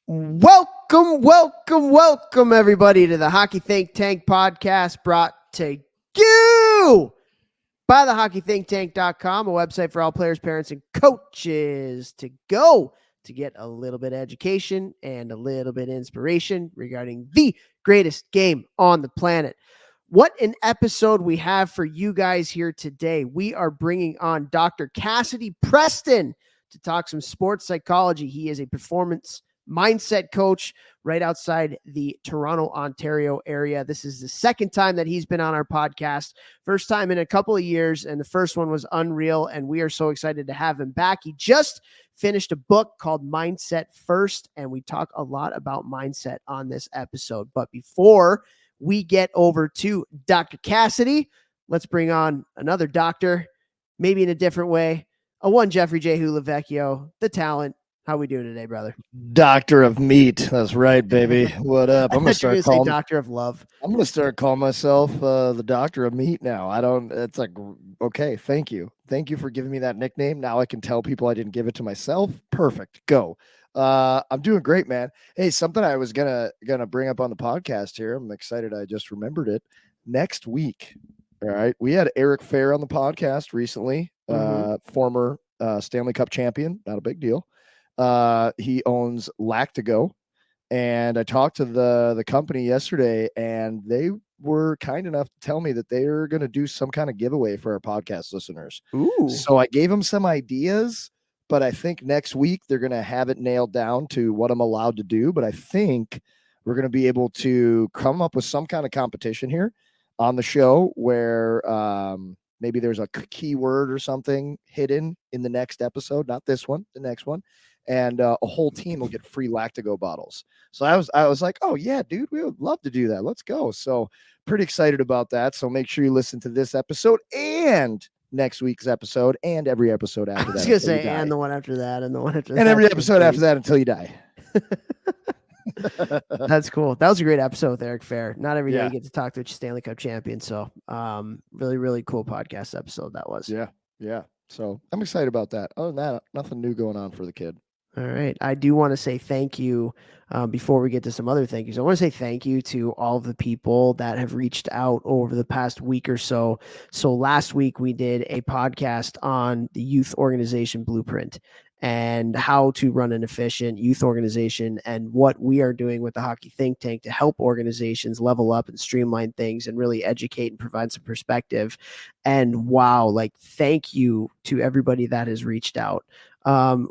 Welcome, everybody, to the Hockey Think Tank podcast brought to you by the hockeythinktank.com, a website for all players, parents, and coaches to go to get a little bit of education and a little bit of inspiration regarding the greatest game on the planet. What an episode we have for you guys here today. We are bringing on Dr. Cassidy Preston to talk some sports psychology. He is a performance mindset coach right outside the Toronto, Ontario area. This is the second time that he's been on our podcast. First time in a couple of years, and the first one was unreal, and we are so excited to have him back. He just finished a book called Mindset First, and we talk a lot about mindset on this episode. But before we get over to Dr. Cassidy, let's bring on another doctor, maybe in a different way. One Jeffrey J. Hulavecchio, the talent. How we doing today, brother? Doctor of meat. That's right, baby. What up? I'm gonna start calling Doctor of Love. I'm gonna start calling myself the Doctor of Meat now. It's like, okay, thank you for giving me that nickname. Now I can tell people I didn't give it to myself. Perfect. Go. I'm doing great, man. Hey, something I was gonna bring up on the podcast here. I'm excited. I just remembered it. Next week, all right. We had Eric Fair on the podcast recently. Former Stanley Cup champion. Not a big deal. He owns Lactago, and I talked to the company yesterday, and they were kind enough to tell me that they're going to do some kind of giveaway for our podcast listeners. Ooh. So I gave them some ideas, but I think next week they're going to have it nailed down to what I'm allowed to do. But I think we're going to be able to come up with some kind of competition here on the show where maybe there's a keyword or something hidden in the next episode, not this one, the next one. And a whole team will get free Lactago bottles. So I was like, oh yeah, dude, we would love to do that. Let's go. So pretty excited about that. So make sure you listen to this episode and next week's episode and every episode after that. I was gonna say, and the one after that, and the one after that, and every episode after that until you die. That's cool. That was a great episode with Eric Fair. Not every day you get to talk to a Stanley Cup champion. So really, really cool podcast episode that was. Yeah. So I'm excited about that. Other than that, nothing new going on for the kid. All right. I do want to say thank you before we get to some other thank yous. I want to say thank you to all of the people that have reached out over the past week or so. So last week we did a podcast on the youth organization blueprint and how to run an efficient youth organization and what we are doing with the Hockey Think Tank to help organizations level up and streamline things and really educate and provide some perspective. And wow, thank you to everybody that has reached out.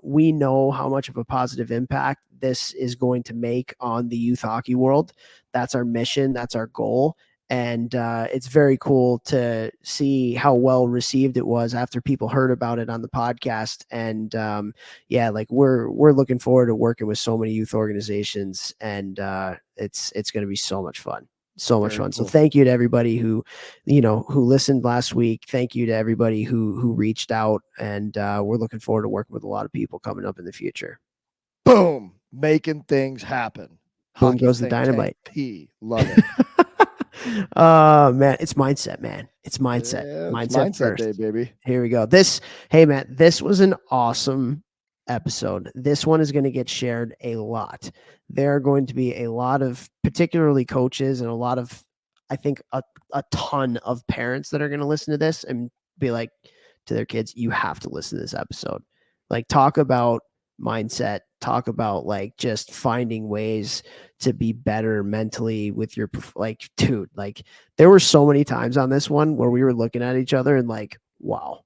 We know how much of a positive impact this is going to make on the youth hockey world. That's our mission. That's our goal. And it's very cool to see how well received it was after people heard about it on the podcast. And we're looking forward to working with so many youth organizations, and it's going to be so much fun. So much fun. Cool. So thank you to everybody who listened last week. Thank you to everybody who reached out, and we're looking forward to working with a lot of people coming up in the future. Boom. Making things happen. Boom goes the dynamite. Love it. Man, it's mindset, man. It's mindset. Yeah, mindset first. Day, baby. Here we go. This was an awesome episode. This one is going to get shared a lot. There are going to be a lot of particularly coaches and a lot of, I think, a ton of parents that are going to listen to this and be like to their kids, you have to listen to this episode. Talk about mindset, talk about just finding ways to be better mentally with your, dude, there were so many times on this one where we were looking at each other and wow.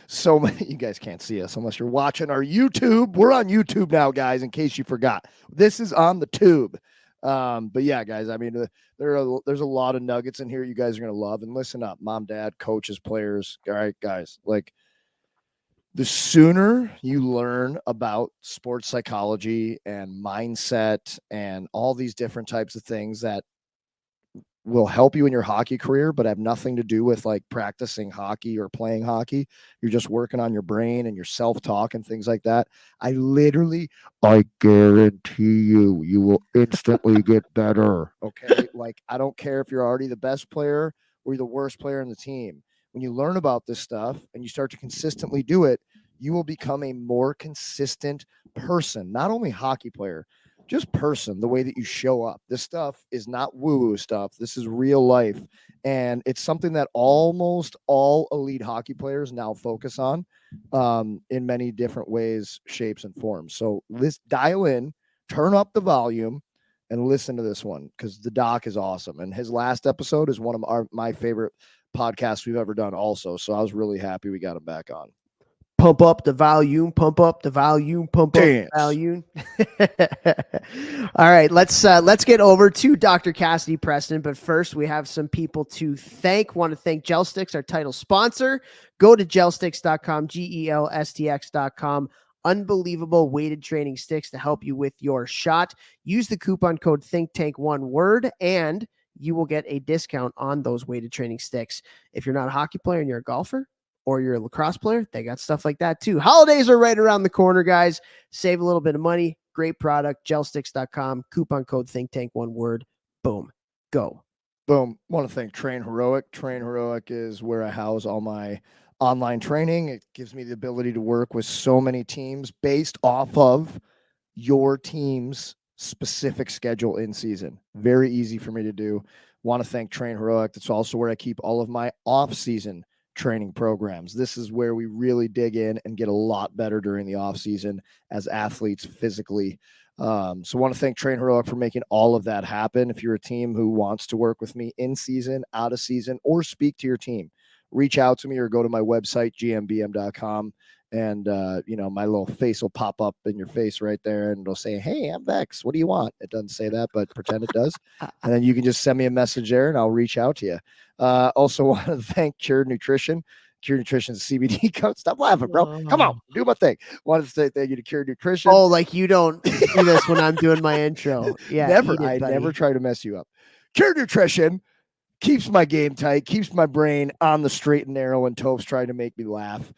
So many. You guys can't see us unless you're watching our YouTube. We're on YouTube now, guys, in case you forgot. This is on the tube. But yeah, guys, I mean, there's a lot of nuggets in here you guys are going to love. And listen up, mom, dad, coaches, players. All right, guys, the sooner you learn about sports psychology and mindset and all these different types of things that will help you in your hockey career, but have nothing to do with practicing hockey or playing hockey. You're just working on your brain and your self-talk and things like that. I guarantee you will instantly get better. Okay. I don't care if you're already the best player or you're the worst player in the team. when you learn about this stuff and you start to consistently do it, you will become a more consistent person, not only hockey player, just person, the way that you show up. This stuff is not woo-woo stuff. This is real life. And it's something that almost all elite hockey players now focus on in many different ways, shapes, and forms. So let's dial in, turn up the volume, and listen to this one because the doc is awesome. And his last episode is one of my favorite podcasts we've ever done also. So I was really happy we got him back on. Pump up the volume, pump up the volume, pump up the volume. All right, let's get over to Dr. Cassidy Preston. But first, we have some people to thank. Want to thank GelSticks, our title sponsor. Go to gelsticks.com, GELSTX.com. Unbelievable weighted training sticks to help you with your shot. Use the coupon code ThinkTank, one word, and you will get a discount on those weighted training sticks. If you're not a hockey player and you're a golfer, or you're a lacrosse player, they got stuff like that too. Holidays are right around the corner, guys. Save a little bit of money. Great product. Gelsticks.com. Coupon code ThinkTank, one word. Boom. Go. Boom. Want to thank Train Heroic. Train Heroic is where I house all my online training. It gives me the ability to work with so many teams based off of your team's specific schedule in season. Very easy for me to do. Want to thank Train Heroic. That's also where I keep all of my off-season training programs. This is where we really dig in and get a lot better during the off season as athletes physically. So want to thank Train Heroic for making all of that happen. If you're a team who wants to work with me in season, out of season, or speak to your team, reach out to me or go to my website, gmbm.com. And, my little face will pop up in your face right there and it'll say, hey, I'm Vex. What do you want? It doesn't say that, but pretend it does. And then you can just send me a message there and I'll reach out to you. Also want to thank Cured Nutrition. Cured Nutrition's CBD code. Stop laughing, bro. Come on, do my thing. Wanted to say thank you to Cured Nutrition. Oh, like you don't do this when I'm doing my intro. Yeah, never. I never try to mess you up. Cured Nutrition keeps my game tight, keeps my brain on the straight and narrow when Topher's trying to make me laugh.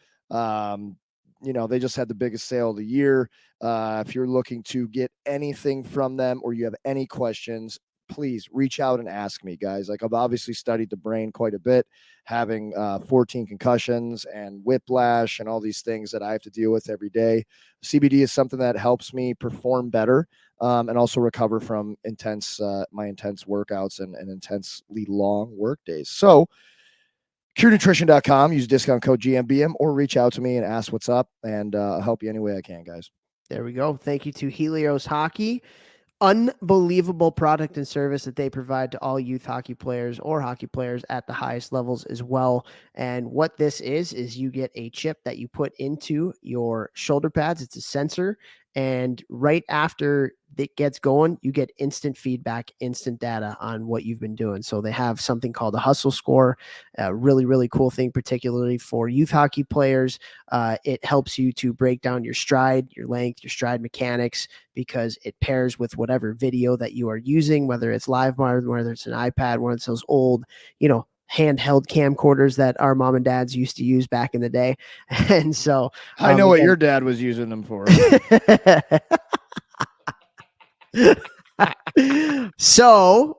They just had the biggest sale of the year. If you're looking to get anything from them or you have any questions, please reach out and ask me, guys. Like, I've obviously studied the brain quite a bit, having 14 concussions and whiplash and all these things that I have to deal with every day. CBD is something that helps me perform better and also recover from my intense workouts and intensely long work days. So curenutrition.com, use discount code GMBM or reach out to me and ask what's up, and I'll help you any way I can, guys. There we go. Thank you to Helios Hockey. Unbelievable product and service that they provide to all youth hockey players or hockey players at the highest levels as well. And what this is you get a chip that you put into your shoulder pads. It's a sensor. And right after it gets going, you get instant feedback, instant data on what you've been doing. So they have something called a hustle score, a really, really cool thing, particularly for youth hockey players. It helps you to break down your stride, your length, your stride mechanics, because it pairs with whatever video that you are using, whether it's LiveMar, whether it's an iPad, one of those old, handheld camcorders that our mom and dads used to use back in the day. And so I know what your dad was using them for. So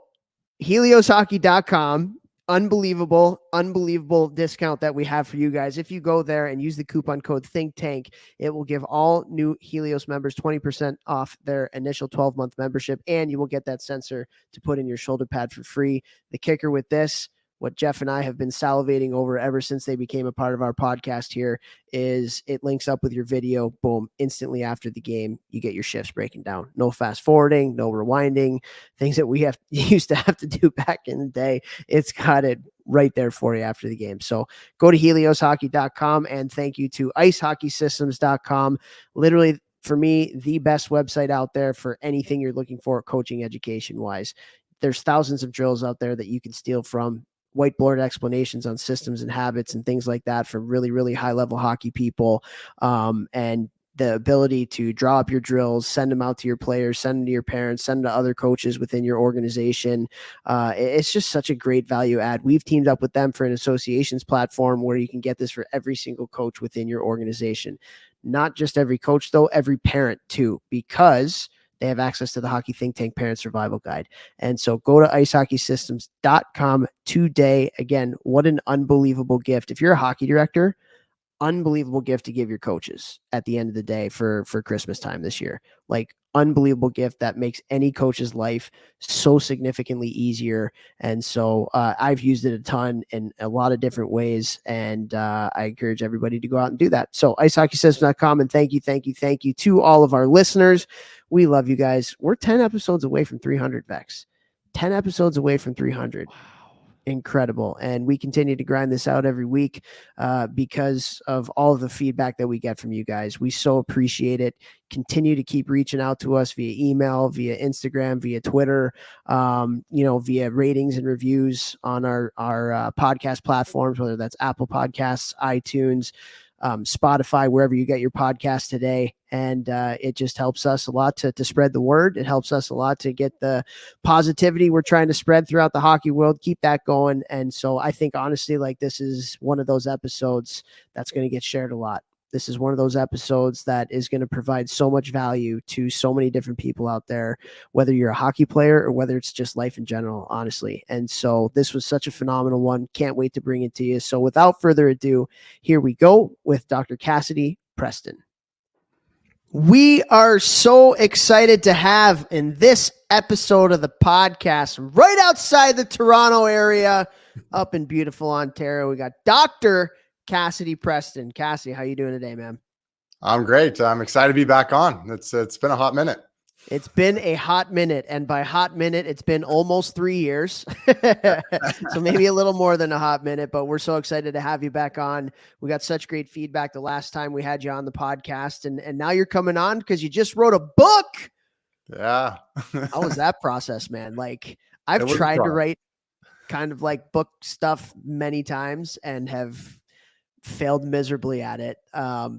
helioshockey.com, unbelievable discount that we have for you guys. If you go there and use the coupon code ThinkTank, it will give all new Helios members 20% off their initial 12-month membership, and you will get that sensor to put in your shoulder pad for free. The kicker with this, what Jeff and I have been salivating over ever since they became a part of our podcast here, is it links up with your video. Boom, instantly after the game, you get your shifts breaking down. No fast forwarding, no rewinding, things that we used to have to do back in the day. It's got it right there for you after the game. So go to helioshockey.com, and thank you to icehockeysystems.com. Literally, for me, the best website out there for anything you're looking for coaching education wise. There's thousands of drills out there that you can steal from. Whiteboard explanations on systems and habits and things like that from really, really high level hockey people. And the ability to draw up your drills, send them out to your players, send them to your parents, send them to other coaches within your organization. It's just such a great value add. We've teamed up with them for an associations platform where you can get this for every single coach within your organization. Not just every coach, though, every parent too, because they have access to the Hockey Think Tank Parent Survival Guide. And so go to icehockeysystems.com today. Again, what an unbelievable gift. If you're a hockey director, unbelievable gift to give your coaches at the end of the day for Christmas time this year. Like, unbelievable gift that makes any coach's life so significantly easier. And so I've used it a ton in a lot of different ways, and I encourage everybody to go out and do that. So icehockeysystems.com, and thank you to all of our listeners. We love you guys. We're 10 episodes away from 300, Vex. 10 episodes away from 300. Wow. Incredible. And we continue to grind this out every week because of all of the feedback that we get from you guys. We so appreciate it. Continue to keep reaching out to us via email, via Instagram, via Twitter, via ratings and reviews on our podcast platforms, whether that's Apple Podcasts, iTunes, Spotify, wherever you get your podcast today. And it just helps us a lot to spread the word. It helps us a lot to get the positivity we're trying to spread throughout the hockey world. Keep that going. And so I think, honestly, like, this is one of those episodes that's going to get shared a lot. This is one of those episodes that is going to provide so much value to so many different people out there, whether you're a hockey player or whether it's just life in general, honestly. And so this was such a phenomenal one. Can't wait to bring it to you. So without further ado, here we go with Dr. Cassidy Preston. We are so excited to have in this episode of the podcast, right outside the Toronto area, up in beautiful Ontario, we got Dr. Cassidy Preston. Cassidy, how you doing today, man? I'm great. I'm excited to be back on. It's been a hot minute. It's been a hot minute, and by hot minute, it's been almost 3 years. So maybe a little more than a hot minute, but we're so excited to have you back on. We got such great feedback the last time we had you on the podcast, and now you're coming on because you just wrote a book. Yeah. How was that process, man? Like, I've tried to write kind of like book stuff many times and have failed miserably at it.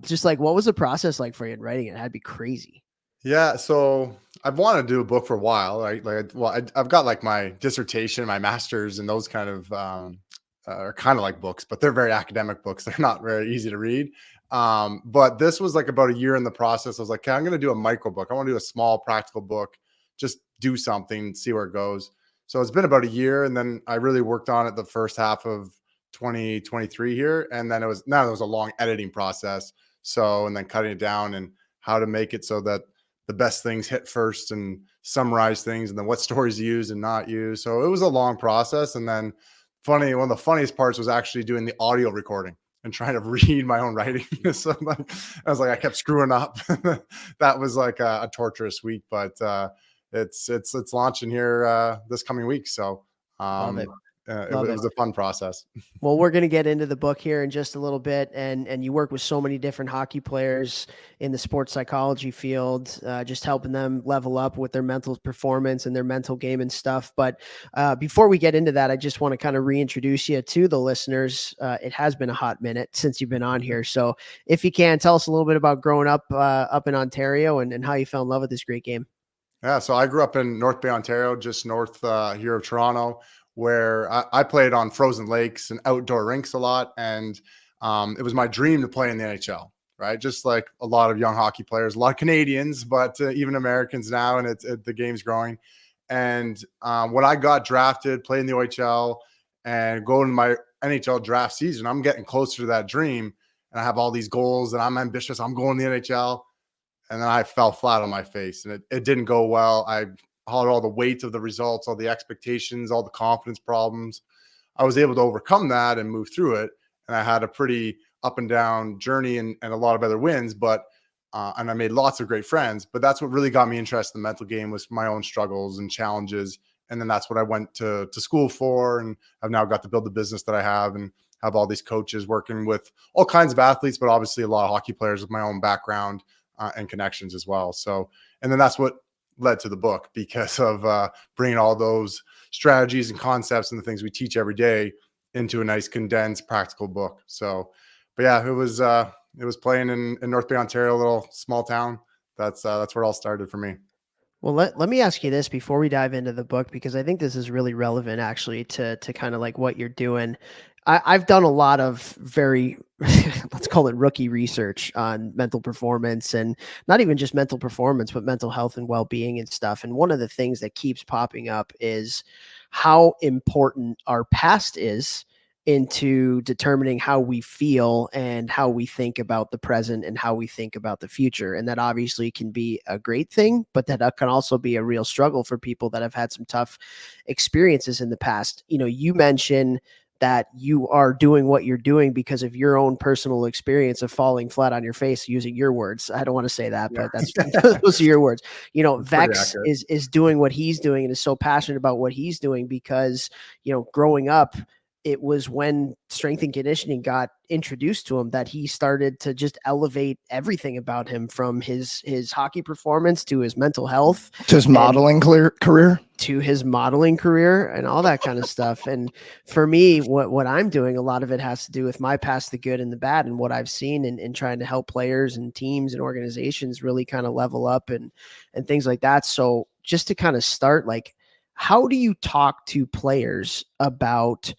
Just like, what was the process like for you in writing it? It had to be crazy. Yeah. So I've wanted to do a book for a while, right? I've got like my dissertation, my master's, and those kind of are kind of like books, but they're very academic books. They're not very easy to read. But this was like about a year in the process. I was like, okay, I'm going to do a micro book. I want to do a small practical book, just do something, see where it goes. So it's been about a year, and then I really worked on it the first half of 2023 here. And then it was a long editing process. So, and then cutting it down and how to make it so that the best things hit first and summarize things, and then what stories use and not use. So it was a long process. And then one of the funniest parts was actually doing the audio recording and trying to read my own writing. So I was like, I kept screwing up. That was like a torturous week, but it's launching here this coming week. So Love it. it was a fun process. Well, we're going to get into the book here in just a little bit, and you work with so many different hockey players in the sports psychology field, just helping them level up with their mental performance and their mental game and stuff. But before we get into that, I just want to kind of reintroduce you to the listeners. It has been a hot minute since you've been on here. So if you can, tell us a little bit about growing up in Ontario and how you fell in love with this great game. Yeah, so I grew up in North Bay, Ontario, just north here of Toronto, where I played on frozen lakes and outdoor rinks a lot. And it was my dream to play in the NHL, right? Just like a lot of young hockey players, a lot of Canadians, but even Americans now, and the game's growing. And when I got drafted, played in the OHL, and going to my NHL draft season, I'm getting closer to that dream. And I have all these goals, and I'm ambitious. I'm going to the NHL. And then I fell flat on my face, and it didn't go well. I had all the weight of the results, all the expectations, all the confidence problems. I was able to overcome that and move through it. And I had a pretty up and down journey and a lot of other wins, but and I made lots of great friends. But that's what really got me interested in the mental game, was my own struggles and challenges. And then that's what I went to school for. And I've now got to build the business that I have and have all these coaches working with all kinds of athletes, but obviously a lot of hockey players with my own background and connections as well. So, and then that's what led to the book, because of bringing all those strategies and concepts and the things we teach every day into a nice condensed practical book. So, but yeah, it was playing in North Bay, Ontario, a little small town. That's where it all started for me. Well, let me ask you this before we dive into the book, because I think this is really relevant actually to kind of like what you're doing. I've done a lot of very, let's call it rookie research on mental performance, and not even just mental performance, but mental health and well-being and stuff. And one of the things that keeps popping up is how important our past is into determining how we feel and how we think about the present and how we think about the future. And that obviously can be a great thing, but that can also be a real struggle for people that have had some tough experiences in the past. You mentioned that you are doing what you're doing because of your own personal experience of falling flat on your face, using your words. I don't want to say that, Yeah. but that's those are your words. Pretty Vex accurate. is doing what he's doing and is so passionate about what he's doing because, growing up, it was when strength and conditioning got introduced to him that he started to just elevate everything about him, from his hockey performance to his mental health To his modeling career. to his modeling career and all that kind of stuff. And for me, what I'm doing, a lot of it has to do with my past, the good and the bad, and what I've seen in trying to help players and teams and organizations really kind of level up and things like that. So just to kind of start, like, how do you talk to players about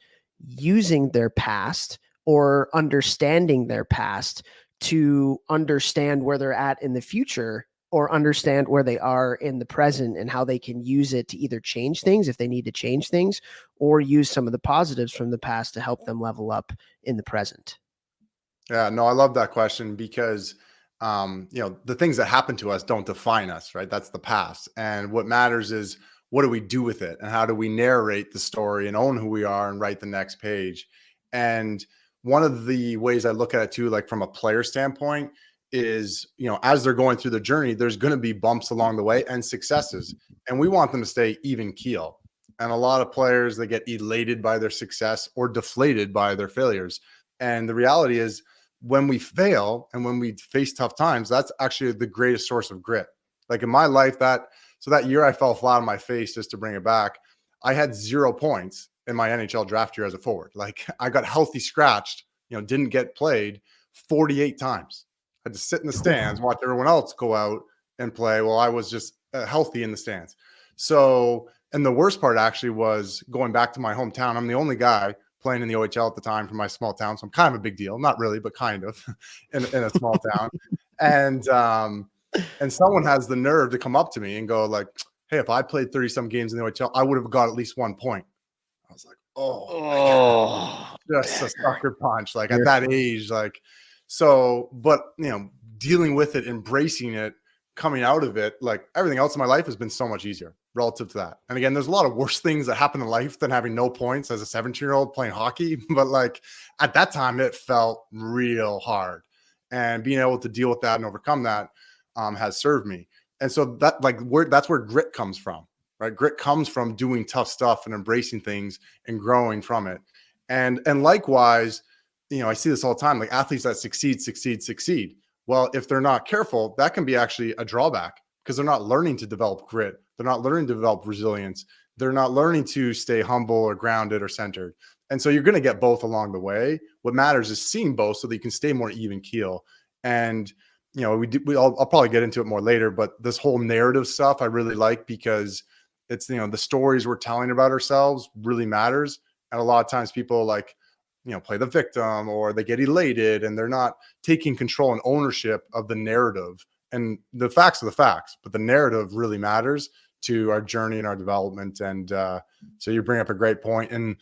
using their past or understanding their past to understand where they're at in the future, or understand where they are in the present and how they can use it to either change things if they need to change things, or use some of the positives from the past to help them level up in the present? Yeah, no, I love that question because, the things that happen to us don't define us, right? That's the past. And what matters is what do we do with it and how do we narrate the story and own who we are and write the next page. And one of the ways I look at it too, like from a player standpoint, is, as they're going through the journey, there's going to be bumps along the way and successes. And we want them to stay even keel. And a lot of players, they get elated by their success or deflated by their failures. And the reality is, when we fail and when we face tough times, that's actually the greatest source of grit. Like in my life, that year I fell flat on my face, just to bring it back, I had 0 points in my NHL draft year as a forward. Like I got healthy scratched, didn't get played 48 times. I had to sit in the stands, watch everyone else go out and play while I was just healthy in the stands. So, and the worst part actually was going back to my hometown. I'm the only guy playing in the OHL at the time from my small town. So I'm kind of a big deal, not really, but kind of in a small town. And someone has the nerve to come up to me and go like, hey, if I played 30 some games in the OHL, I would have got at least 1 point. I was like, oh, just a sucker punch. Like at that age, like, so, but dealing with it, embracing it, coming out of it, like everything else in my life has been so much easier relative to that. And again, there's a lot of worse things that happen in life than having no points as a 17-year-old playing hockey. But like at that time, it felt real hard, and being able to deal with that and overcome that has served me. And so that's where grit comes from, right? Grit comes from doing tough stuff and embracing things and growing from it. And likewise, I see this all the time, like athletes that succeed. Well, if they're not careful, that can be actually a drawback because they're not learning to develop grit. They're not learning to develop resilience. They're not learning to stay humble or grounded or centered. And so you're going to get both along the way. What matters is seeing both so that you can stay more even keel. And, I'll probably get into it more later, but this whole narrative stuff I really like because it's, the stories we're telling about ourselves really matters. And a lot of times people play the victim, or they get elated and they're not taking control and ownership of the narrative. And the facts are the facts, but the narrative really matters to our journey and our development. And so you bring up a great point. And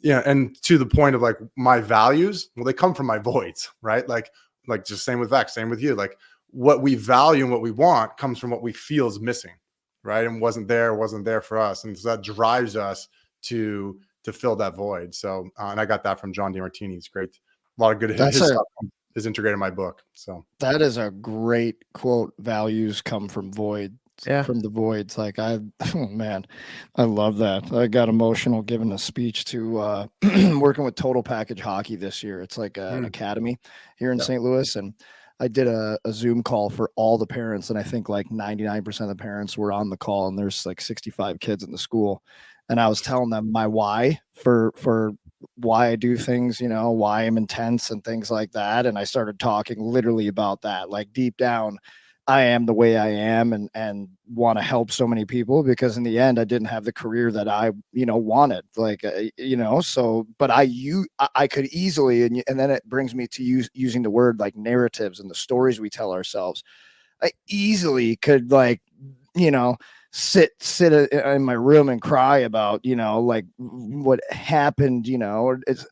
and to the point of like my values, well, they come from my voids, right? Like just same with Vex, same with you. Like what we value and what we want comes from what we feel is missing, right? And wasn't there for us. And so that drives us to fill that void. So, and I got that from John DeMartini. It's great. A lot of good his stuff is integrated in my book. So that is a great quote. Values come from void. Yeah. From the voids. Like I love that. I got emotional giving a speech to working with Total Package Hockey this year. It's like an academy here in St. Louis. And I did a Zoom call for all the parents. And I think like 99% of the parents were on the call, and there's like 65 kids in the school. And I was telling them my why for why I do things, why I'm intense and things like that. And I started talking literally about that, like deep down, I am the way I am and want to help so many people, because in the end I didn't have the career that I, wanted, like, so, but I could easily, and then it brings me to using the word like narratives and the stories we tell ourselves. I easily could, like, you know, sit in my room and cry about, like what happened,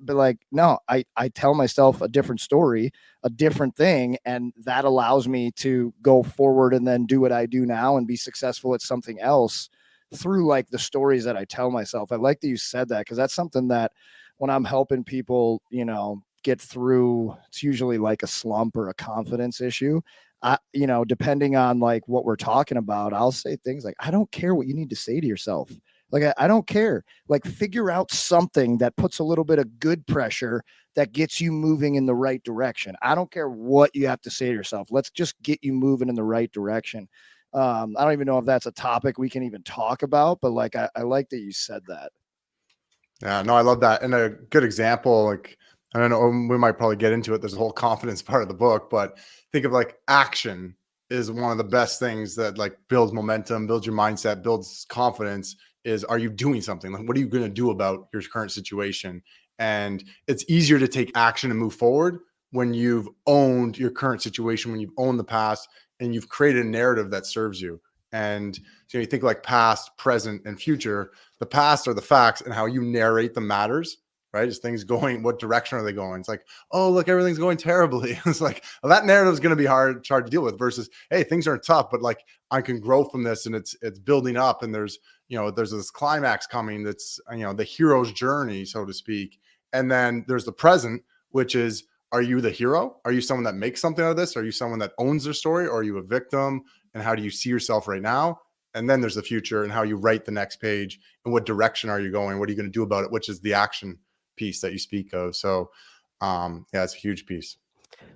but like, no, I tell myself a different story, a different thing. And that allows me to go forward and then do what I do now and be successful at something else through like the stories that I tell myself. I like that you said that, because that's something that when I'm helping people, get through, it's usually like a slump or a confidence issue. Depending on like what we're talking about, I'll say things like, I don't care what you need to say to yourself. Like, I don't care. Like, figure out something that puts a little bit of good pressure that gets you moving in the right direction. I don't care what you have to say to yourself. Let's just get you moving in the right direction. I don't even know if that's a topic we can even talk about, but like, I like that you said that. Yeah, no, I love that. And a good example, like, I don't know, we might probably get into it. There's a whole confidence part of the book, but think of like action is one of the best things that like builds momentum, builds your mindset, builds confidence. Is, are you doing something? Like, what are you going to do about your current situation? And it's easier to take action and move forward when you've owned your current situation, when you've owned the past, and you've created a narrative that serves you. And so you think like past, present, and future. The past are the facts, and how you narrate them matters, right? Is things going, what direction are they going? It's like, oh, look, everything's going terribly. It's like, well, that narrative is going to be hard to deal with, versus, hey, things aren't tough, but like I can grow from this, and it's building up, and there's this climax coming that's, the hero's journey, so to speak. And then there's the present, which is, are you the hero? Are you someone that makes something out of this? Are you someone that owns their story? Or are you a victim? And how do you see yourself right now? And then there's the future, and how you write the next page, and what direction are you going? What are you going to do about it? Which is the action piece that you speak of. So, yeah, it's a huge piece.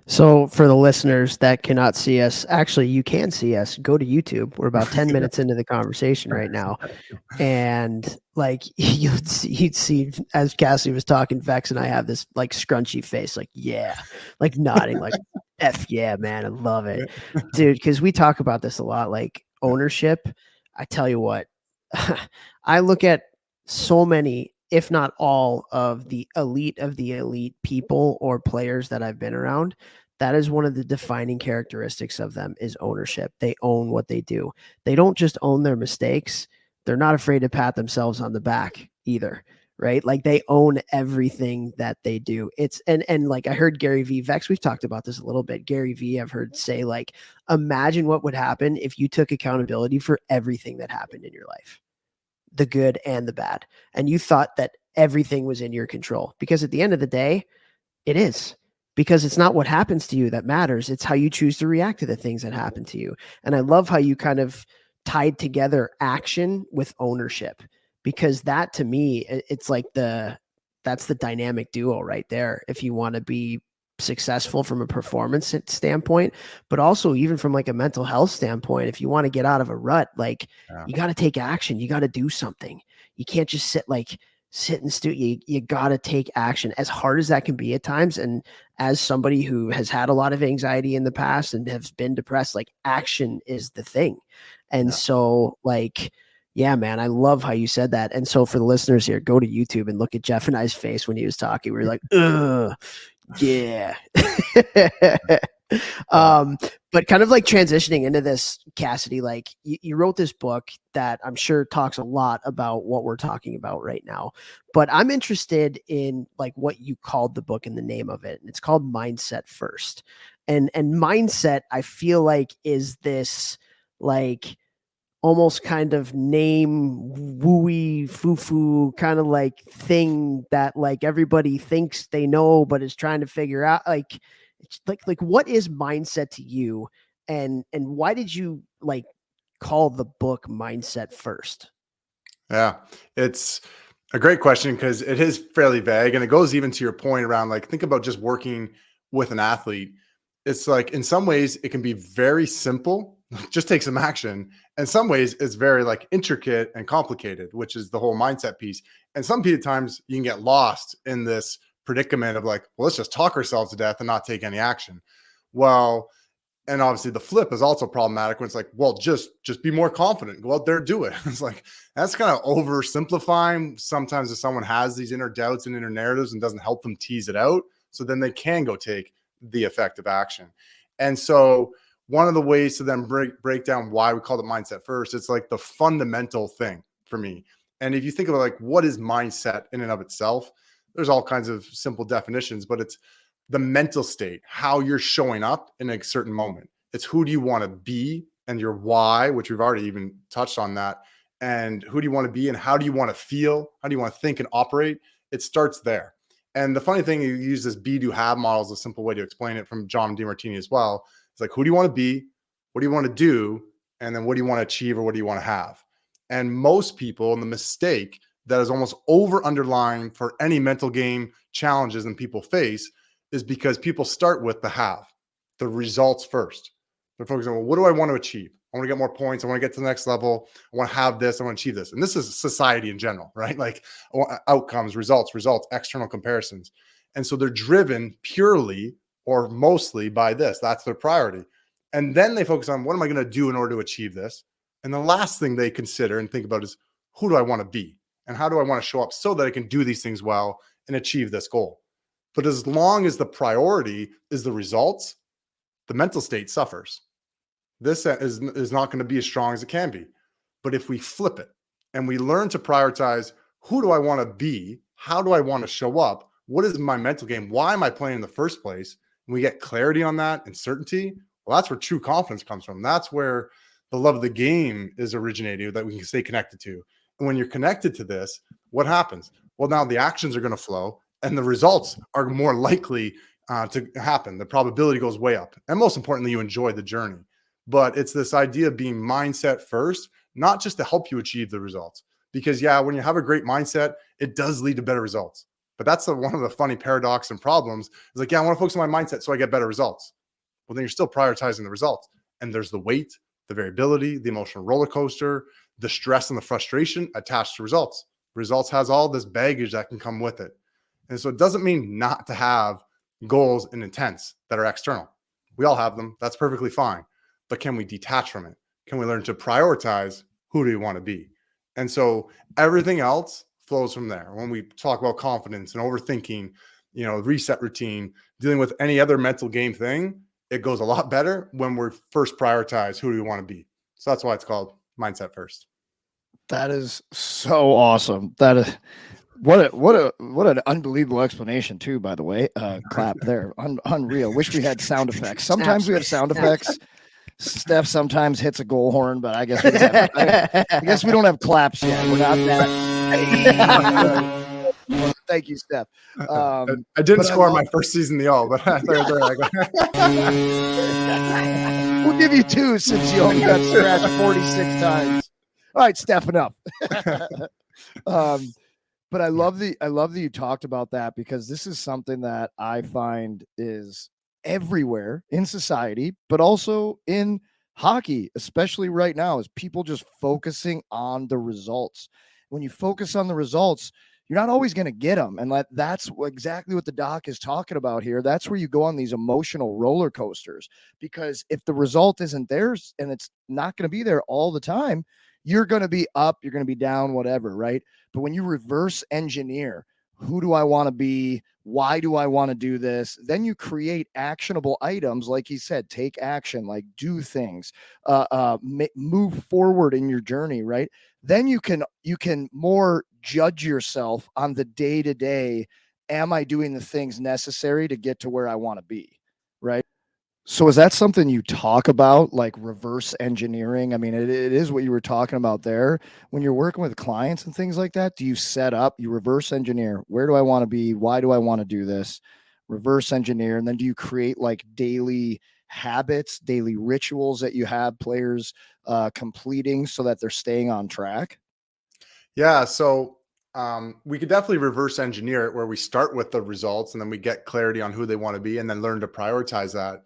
So for the listeners that cannot see us, actually, you can see us. Go to YouTube. We're about 10 minutes into the conversation right now. And like you'd see as Cassie was talking, Vex and I have this like scrunchy face, like, yeah, like nodding, like, F yeah, man. I love it, dude. Cause we talk about this a lot, like ownership. I tell you what, I look at so many, if not all, of the elite people or players that I've been around. That is one of the defining characteristics of them, is ownership. They own what they do. They don't just own their mistakes. They're not afraid to pat themselves on the back either, right? Like, they own everything that they do. It's and like, I heard Gary V. Vex, we've talked about this a little bit. Gary V, I've heard say, like, imagine what would happen if you took accountability for everything that happened in your life, the good and the bad, and you thought that everything was in your control. Because at the end of the day, it is. Because it's not what happens to you that matters. It's how you choose to react to the things that happen to you. And I love how you kind of tied together action with ownership, because that, to me, it's like that's the dynamic duo right there. If you want to be successful from a performance standpoint, but also even from like a mental health standpoint, if you want to get out of a rut, like, you got to take action. You got to do something. You can't just sit and stew. You got to take action, as hard as that can be at times. And as somebody who has had a lot of anxiety in the past and has been depressed, like, action is the thing. And so, like, yeah, man, I love how you said that. And so for the listeners here, go to YouTube and look at Jeff and I's face when he was talking. We were like, ugh, yeah. But kind of like transitioning into this, Cassidy, like, you wrote this book that I'm sure talks a lot about what we're talking about right now, but I'm interested in like what you called the book and the name of it. And it's called Mindset First. And mindset, I feel like, is this like almost kind of name wooey foo-foo kind of like thing that like everybody thinks they know, but is trying to figure out, like, it's like what is mindset to you, and why did you like call the book Mindset First? Yeah, it's a great question, because it is fairly vague, and it goes even to your point around, like, think about just working with an athlete. It's like, in some ways it can be very simple, just take some action. And some ways it's very like intricate and complicated, which is the whole mindset piece. And some times you can get lost in this predicament of like, well, let's just talk ourselves to death and not take any action. Well, And obviously the flip is also problematic when it's like, well, just be more confident, go out there, do it. It's like, that's kind of oversimplifying. Sometimes if someone has these inner doubts and inner narratives and doesn't help them tease it out, so then they can go take the effective action. And so one of the ways to then break down why we call it mindset first, it's like the fundamental thing for me. And if you think about like, what is mindset in and of itself, there's all kinds of simple definitions, but it's the mental state, how you're showing up in a certain moment. It's who do you want to be and your why, which we've already even touched on that. And who do you want to be and how do you want to feel? How do you want to think and operate? It starts there. And the funny thing, you use this be, do, have model as a simple way to explain it from John DeMartini as well. It's like, who do you want to be? What do you want to do? And then what do you want to achieve or what do you want to have? And most people, and the mistake that is almost over underlying for any mental game challenges that people face, is because people start with the have, the results first. They're focusing on, well, what do I want to achieve? I want to get more points. I want to get to the next level. I want to have this. I want to achieve this. And this is society in general, right? Like outcomes, results, external comparisons. And so they're driven purely or mostly by this. That's their priority. And then they focus on, what am I going to do in order to achieve this? And the last thing they consider and think about is, who do I want to be? And how do I want to show up so that I can do these things well and achieve this goal? But as long as the priority is the results, the mental state suffers. This is not going to be as strong as it can be. But if we flip it and we learn to prioritize, who do I want to be? How do I want to show up? What is my mental game? Why am I playing in the first place? And we get clarity on that and certainty. Well, that's where true confidence comes from. That's where the love of the game is originating, that we can stay connected to. And when you're connected to this, what happens? Well, now the actions are going to flow. And the results are more likely to happen. The probability goes way up. And most importantly, you enjoy the journey. But it's this idea of being mindset first, not just to help you achieve the results. Because, yeah, when you have a great mindset, it does lead to better results. But that's one of the funny paradox and problems. It's like, yeah, I want to focus on my mindset so I get better results. Well, then you're still prioritizing the results. And there's the weight, the variability, the emotional roller coaster, the stress and the frustration attached to results. Results has all this baggage that can come with it. And so it doesn't mean not to have goals and intents that are external. We all have them. That's perfectly fine. But can we detach from it? Can we learn to prioritize who do we want to be? And so everything else flows from there. When we talk about confidence and overthinking, reset routine, dealing with any other mental game thing, it goes a lot better when we're first prioritize who do we want to be. So that's why it's called mindset first. That is so awesome. That is what an unbelievable explanation too, by the way. Clap there. Unreal. Wish we had sound effects. Sometimes we have sound effects. Steph sometimes hits a goal horn, but I guess we don't have claps yet. We're not that. Thank you, Steph. I didn't score my first season in the O, but we'll give you 2 since you only got scratched 46 times. All right, Steph, enough. But I love that you talked about that, because this is something that I find is everywhere in society, but also in hockey, especially right now, is people just focusing on the results. When you focus on the results, you're not always going to get them. And that's exactly what the doc is talking about here. That's where you go on these emotional roller coasters, because if the result isn't theirs and it's not going to be there all the time, you're going to be up, you're going to be down, whatever, right? But when you reverse engineer, who do I want to be? Why do I want to do this? Then you create actionable items. Like he said, take action, like do things, move forward in your journey, right? Then you can more judge yourself on the day-to-day. Am I doing the things necessary to get to where I want to be, right? So is that something you talk about, like reverse engineering? I mean, it is what you were talking about there. When you're working with clients and things like that, do you set up, you reverse engineer, where do I want to be? Why do I want to do this? Reverse engineer. And then do you create like daily habits, daily rituals that you have players completing so that they're staying on track? Yeah. So we could definitely reverse engineer it, where we start with the results and then we get clarity on who they want to be and then learn to prioritize that.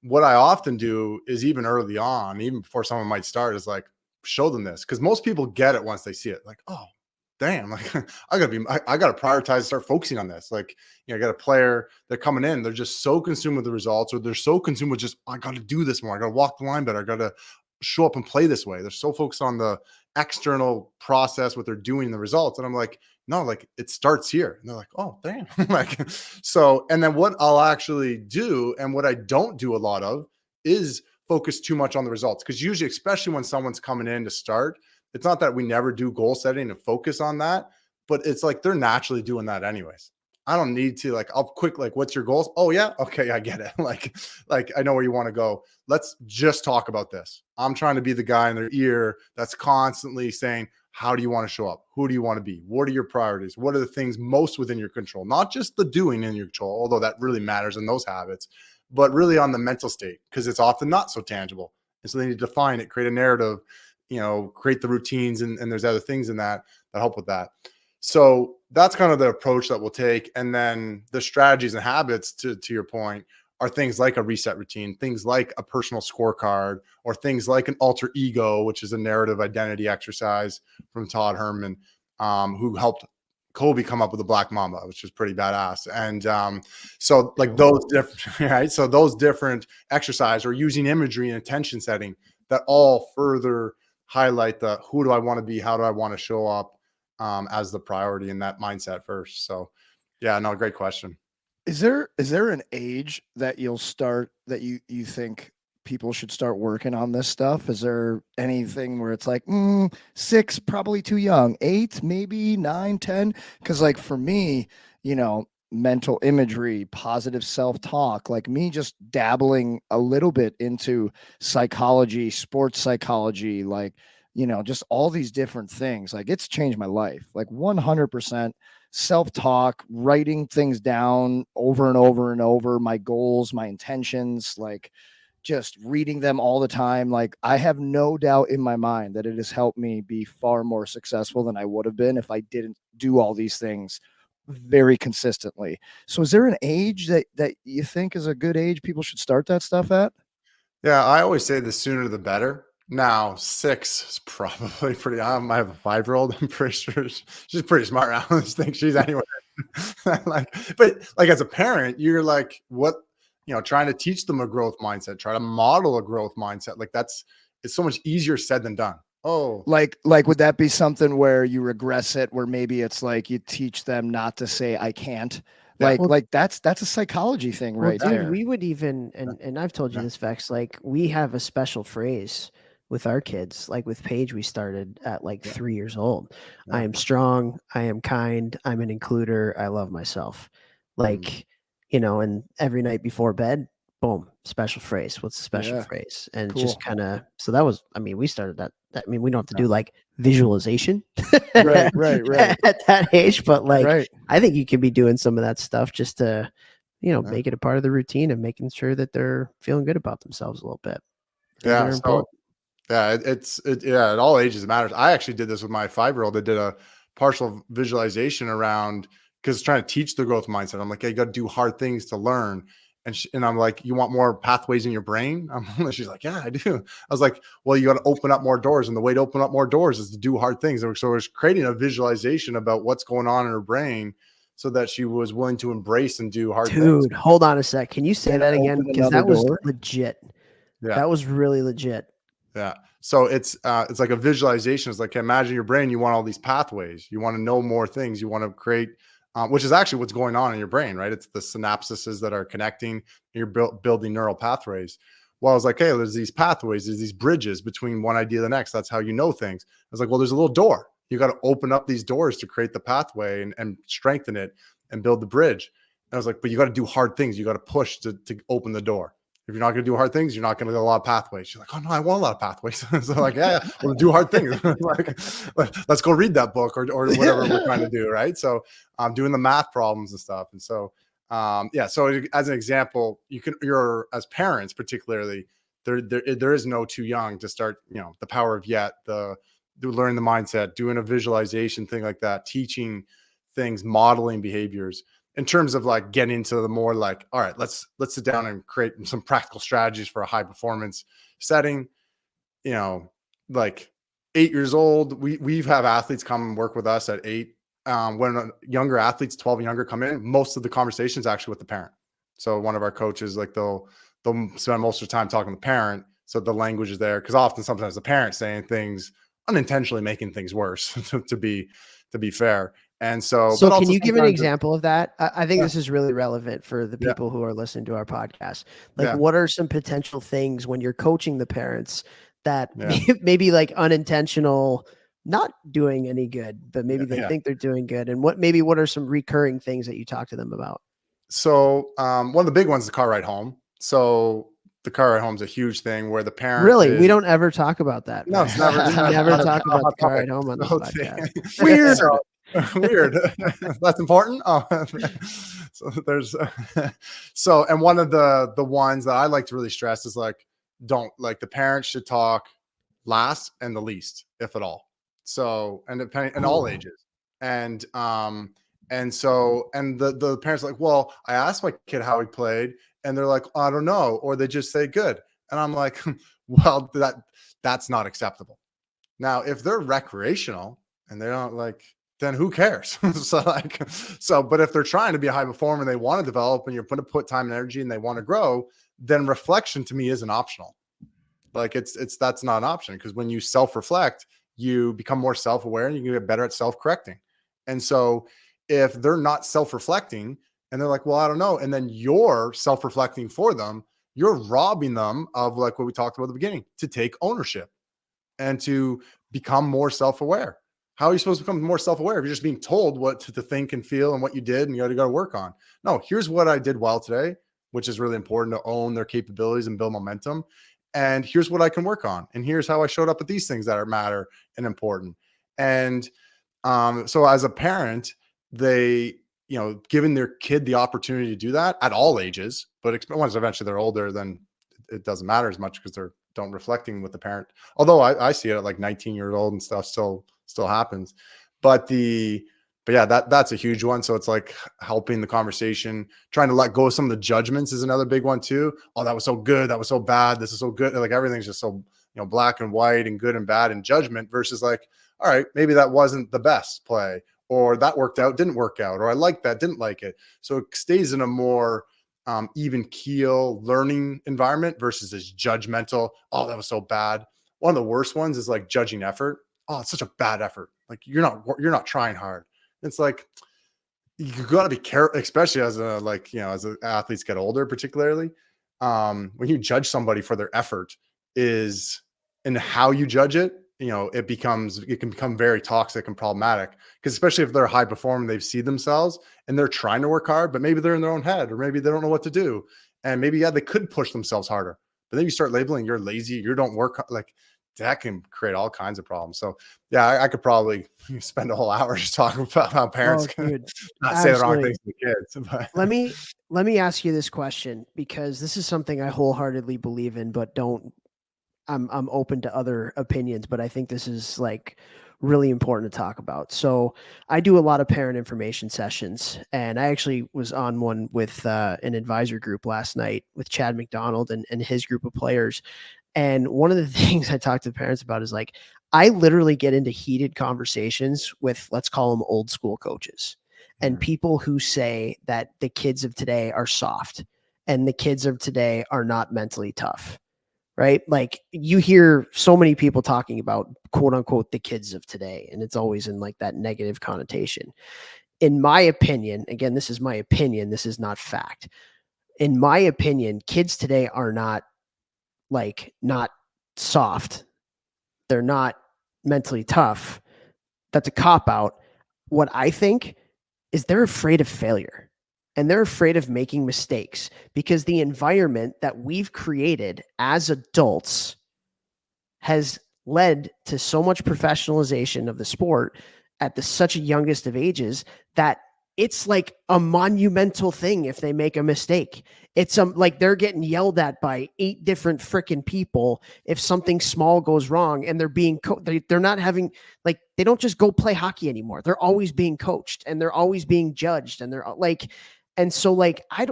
What I often do is, even early on, even before someone might start, is like show them this, because most people get it once they see it. Like, oh, damn, like I gotta prioritize and start focusing on this. Like, I got a player, they're coming in, they're just so consumed with the results, or they're so consumed with just, I got to do this more. I got to walk the line better. I got to show up and play this way. They're so focused on the external process, what they're doing, the results. And I'm like, no, like it starts here. And they're like, oh, damn. Like, so, and then what I'll actually do and what I don't do a lot of is focus too much on the results. Cause usually, especially when someone's coming in to start, it's not that we never do goal setting and focus on that, but it's like they're naturally doing that anyways. I don't need to, like, I'll quick, like, what's your goals? Oh yeah. Okay. I get it. Like I know where you want to go. Let's just talk about this. I'm trying to be the guy in their ear that's constantly saying, how do you want to show up? Who do you want to be? What are your priorities? What are the things most within your control? Not just the doing in your control, although that really matters in those habits, but really on the mental state, because it's often not so tangible. And so they need to define it, create a narrative, create the routines. And there's other things in that help with that. So that's kind of the approach that we'll take. And then the strategies and habits, to your point, are things like a reset routine, things like a personal scorecard, or things like an alter ego, which is a narrative identity exercise from Todd Herman, who helped Kobe come up with the Black Mamba, which is pretty badass. And so like those different, right? So those different exercise, or using imagery and attention setting, that all further highlight the who do I want to be, how do I want to show up, as the priority in that mindset first. So yeah, no, great question. Is there an age that you'll start, that you think people should start working on this stuff? Is there anything where it's like 6, probably too young, 8, maybe 9, 10? Because like for me, mental imagery, positive self-talk, like me just dabbling a little bit into psychology, sports psychology, like just all these different things, like it's changed my life, like 100%. Self-talk, writing things down over and over and over, my goals, my intentions, like just reading them all the time. Like I have no doubt in my mind that it has helped me be far more successful than I would have been if I didn't do all these things very consistently. So is there an age that you think is a good age people should start that stuff at? Yeah, I always say the sooner the better. Now, 6 is probably pretty. I have a 5-year-old. I'm pretty sure she's pretty smart. I don't think she's anywhere. But like as a parent, you're like, what, trying to teach them a growth mindset, try to model a growth mindset. Like it's so much easier said than done. Oh, like would that be something where you regress it, where maybe it's like you teach them not to say I can't? Yeah. Like that's a psychology thing right there. We would even, and I've told you this, Vex, like we have a special phrase with our kids. Like with Paige, we started at like 3 years old. Yeah. I am strong. I am kind. I'm an includer. I love myself. Like, and every night before bed, boom, special phrase. What's the special phrase? And just kind of, so that was, we started that. We don't have to do like visualization right at that age, but like, I think you can be doing some of that stuff just to, make it a part of the routine and making sure that they're feeling good about themselves a little bit. Yeah. So, yeah, at all ages it matters. I actually did this with my 5-year-old. I did a partial visualization around, because trying to teach the growth mindset. I'm like, hey, you got to do hard things to learn. And I'm like, you want more pathways in your brain? She's like, yeah, I do. I was like, well, you got to open up more doors. And the way to open up more doors is to do hard things. So we're creating a visualization about what's going on in her brain so that she was willing to embrace and do hard things. Dude, hold on a sec. Can you say that again? Because that was legit. Yeah. That was really legit. Yeah. So it's like a visualization. It's like, imagine your brain, you want all these pathways. You want to know more things. You want to create, which is actually what's going on in your brain, right? It's the synapses that are connecting. You're building neural pathways. Well, I was like, hey, there's these pathways, there's these bridges between one idea and the next. That's how you know things. I was like, well, there's a little door. You got to open up these doors to create the pathway and strengthen it and build the bridge. And I was like, but you got to do hard things. You got to push to open the door. If you're not going to do hard things, you're not going to get a lot of pathways. She's like, oh no, I want a lot of pathways. So like, yeah, we'll do hard things. Like, let's go read that book or whatever we're trying to do. Right. So I'm doing the math problems and stuff. And so, so as an example, you're as parents, particularly there is no too young to start, the power of yet, learning the mindset, doing a visualization thing like that, teaching things, modeling behaviors. In terms of like getting into the more like, all right, let's sit down and create some practical strategies for a high performance setting. Like 8 years old, we've have athletes come and work with us at 8. When younger athletes, 12 and younger, come in, most of the conversation is actually with the parent. So one of our coaches, like they'll spend most of the time talking to the parent, so the language is there, because often sometimes the parent saying things unintentionally, making things worse. to be fair, and so, So but can also you give an sometimes example of that? I think yeah, this is really relevant for the yeah, people who are listening to our podcast. Like, yeah, what are some potential things when you're coaching the parents that yeah, maybe like unintentional, not doing any good, but maybe they yeah. think they're doing good? And what are some recurring things that you talk to them about? So one of the big ones is the car ride home. So the car ride home is a huge thing where the parent Really? We is don't ever talk about that, no, man. it's never We not never a talk about hot the car topic. ride home on this So, podcast. Weird. so weird. That's important. Oh, so there's so, and one of the ones that I like to really stress is like, don't, like, the parents should talk last and the least, if at all. So, and depending in all Ooh. ages. And so, and the parents are like, well, I asked my kid how he played, and they're like, I don't know, or they just say good. And I'm like, well, that's not acceptable. Now, if they're recreational and they don't like, then who cares? So like, so, but if they're trying to be a high performer and they want to develop and you're going to put time and energy and they want to grow, then reflection to me isn't optional. Like it's that's not an option, because when you self-reflect, you become more self-aware and you can get better at self-correcting. And so if they're not self-reflecting and they're like, well, I don't know, and then you're self-reflecting for them, you're robbing them of, like what we talked about at the beginning, to take ownership and to become more self-aware. How are you supposed to become more self-aware if you're just being told what to think and feel and what you did and you got to work on? No, here's what I did well today, which is really important, to own their capabilities and build momentum. And here's what I can work on. And here's how I showed up at these things that are matter and important. And so as a parent, they, giving their kid the opportunity to do that at all ages, but once eventually they're older, then it doesn't matter as much because they're don't reflecting with the parent. Although I see it at like 19 years old and stuff still happens. But yeah, that's a huge one. So it's like helping the conversation, trying to let go of some of the judgments is another big one too. Oh, that was so good. That was so bad. This is so good. Like everything's just so, black and white and good and bad and judgment, versus like, all right, maybe that wasn't the best play, or that worked out, didn't work out, or I liked that, didn't like it. So it stays in a more even keel learning environment versus this judgmental, oh, that was so bad. One of the worst ones is like judging effort. Oh, it's such a bad effort. Like you're not trying hard. It's like, you got to be careful, especially as as the athletes get older, particularly when you judge somebody for their effort is, and how you judge it, it can become very toxic and problematic, because especially if they're a high performer, they see themselves and they're trying to work hard, but maybe they're in their own head, or maybe they don't know what to do. And maybe, yeah, they could push themselves harder, but then you start labeling, you're lazy, you don't work, like that can create all kinds of problems. So yeah, I could probably spend a whole hour just talking about how parents Oh, can dude, not say the wrong absolutely. things to the kids. But Let me ask you this question, because this is something I wholeheartedly believe in, but don't. I'm open to other opinions, but I think this is like really important to talk about. So I do a lot of parent information sessions, and I actually was on one with an advisor group last night with Chad McDonald and his group of players. And one of the things I talk to the parents about is like, I literally get into heated conversations with, let's call them old school coaches, and people who say that the kids of today are soft and the kids of today are not mentally tough, right? Like you hear so many people talking about quote unquote the kids of today, and it's always in like that negative connotation. In my opinion, again, this is my opinion, this is not fact. In my opinion, kids today are not soft. They're not mentally tough. That's a cop out. What I think is they're afraid of failure, and they're afraid of making mistakes, because the environment that we've created as adults has led to so much professionalization of the sport at such a youngest of ages that it's like a monumental thing if they make a mistake. It's like they're getting yelled at by 8 different freaking people if something small goes wrong, and they're being they're not having, like, they don't just go play hockey anymore. They're always being coached and they're always being judged, and they're like, And so I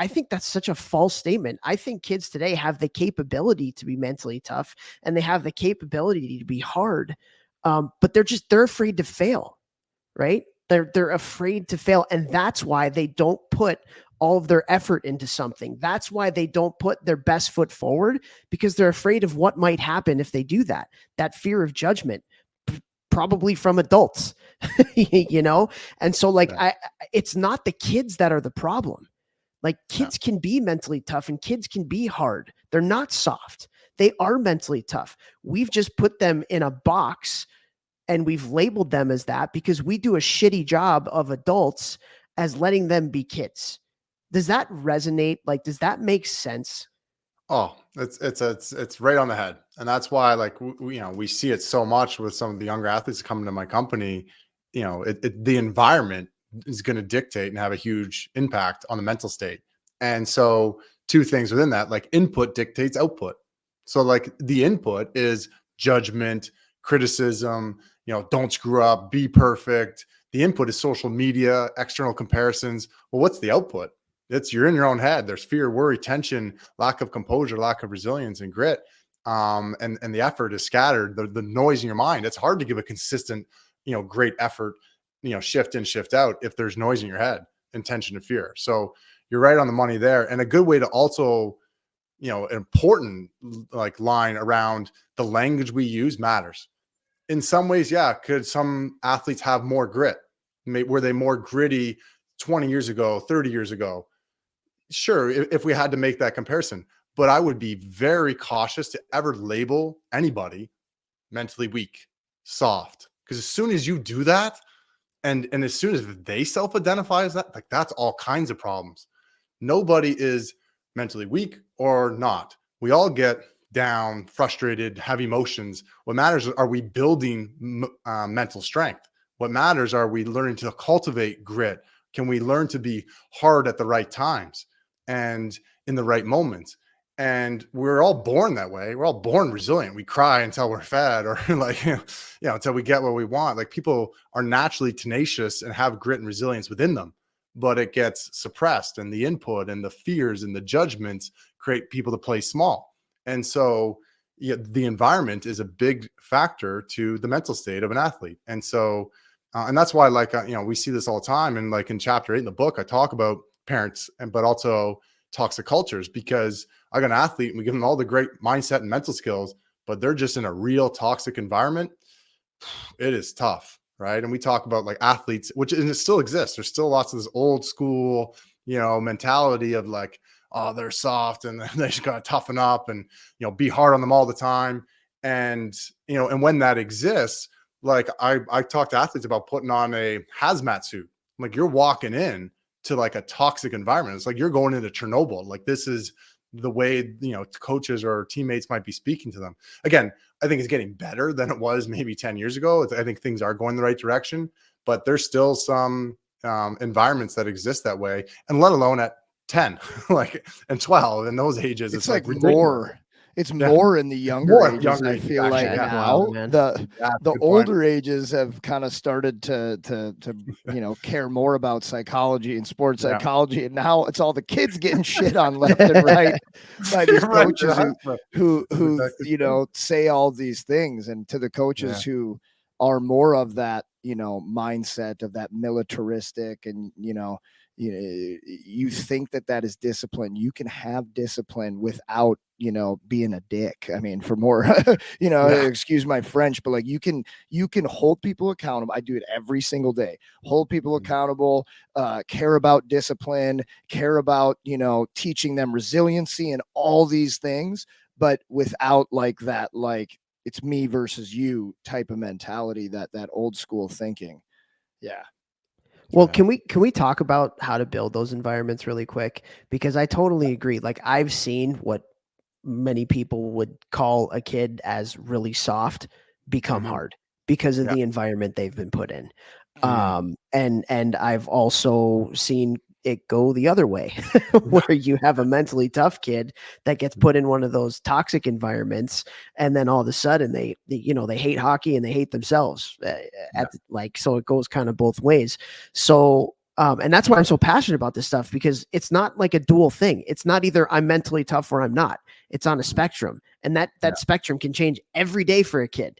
think that's such a false statement. I think kids today have the capability to be mentally tough, and they have the capability to be hard. But they're afraid to fail, right? They're afraid to fail. And that's why they don't put all of their effort into something. That's why they don't put their best foot forward, because they're afraid of what might happen if they do that. That fear of judgment, probably from adults, And so it's not the kids that are the problem. Like, kids can be mentally tough and kids can be hard. They're not soft. They are mentally tough. We've just put them in a box and we've labeled them as that because we do a shitty job of adults as letting them be kids. Does that resonate? Like, does that make sense? Oh, it's right on the head. And that's why, like, we see it so much with some of the younger athletes coming to my company. The environment is going to dictate and have a huge impact on the mental state. And so two things within that, like, input dictates output. So like, the input is judgment, criticism, don't screw up, be perfect. The input is social media, external comparisons. Well, what's the output? You're in your own head. There's fear, worry, tension, lack of composure, lack of resilience and grit. And the effort is scattered. The noise in your mind, it's hard to give a consistent, great effort, shift in, shift out if there's noise in your head, intention and fear. So you're right on the money there. And a good way to also, an important line around the language we use matters. In some ways, yeah. Could some athletes have more grit? Were they more gritty 20 years ago, 30 years ago? Sure, if we had to make that comparison. But I would be very cautious to ever label anybody mentally weak, soft. Because as soon as you do that, and as soon as they self-identify as that, that's all kinds of problems. Nobody is mentally weak or not. We all get down, frustrated, have emotions. What matters is, are we building mental strength? What matters, are we learning to cultivate grit? Can we learn to be hard at the right times and in the right moments? And we're all born that way. We're all born resilient. We cry until we're fed, or until we get what we want. Like, people are naturally tenacious and have grit and resilience within them, but it gets suppressed, and the input and the fears and the judgments create people to play small. And so the environment is a big factor to the mental state of an athlete. And so, and that's why, we see this all the time. And in chapter 8 in the book, I talk about parents, but also toxic cultures, because I got an athlete and we give them all the great mindset and mental skills, but they're just in a real toxic environment. It is tough. Right. And we talk about athletes, and it still exists. There's still lots of this old school, mentality of oh, they're soft and they just got to toughen up and, be hard on them all the time. And, and when that exists, I talk to athletes about putting on a hazmat suit. You're walking in to a toxic environment. It's like you're going into Chernobyl. This is the way, coaches or teammates might be speaking to them. Again, I think it's getting better than it was maybe 10 years ago. I think things are going the right direction, but there's still some environments that exist that way, and let alone at 10, and 12 in those ages. It's more. It's more in the younger ages. I feel like now the older ages have kind of started to care more about psychology and sports psychology, and now it's all the kids getting shit on left and right by these coaches who say all these things, and to the coaches who are more of that mindset of that militaristic, and you think that is discipline. You can have discipline without being a dick. I mean, for more excuse my French, but you can hold people accountable. I do it every single day. Hold people accountable, care about discipline, care about teaching them resiliency and all these things, but without that it's me versus you type of mentality, that old school thinking. Yeah. Well, can we talk about how to build those environments really quick? Because I totally agree. I've seen what many people would call a kid as really soft become hard because of the environment they've been put in. And I've also seen it go the other way, where you have a mentally tough kid that gets put in one of those toxic environments, and then all of a sudden they hate hockey and they hate themselves. So it goes kind of both ways. So And that's why I'm so passionate about this stuff, because it's not like a dual thing. It's not either I'm mentally tough or I'm not. It's on a spectrum, and that spectrum can change every day for a kid.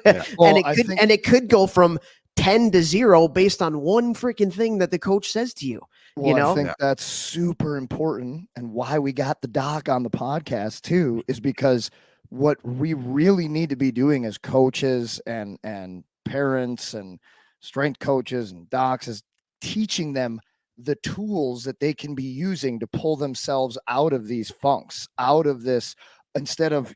Yeah. Well, and it could go from 10 to 0 based on one freaking thing that the coach says to you. Well, You know? I think that's super important. And why we got the doc on the podcast too is because what we really need to be doing as coaches and parents and strength coaches and docs is teaching them the tools that they can be using to pull themselves out of these funks, out of this, instead of,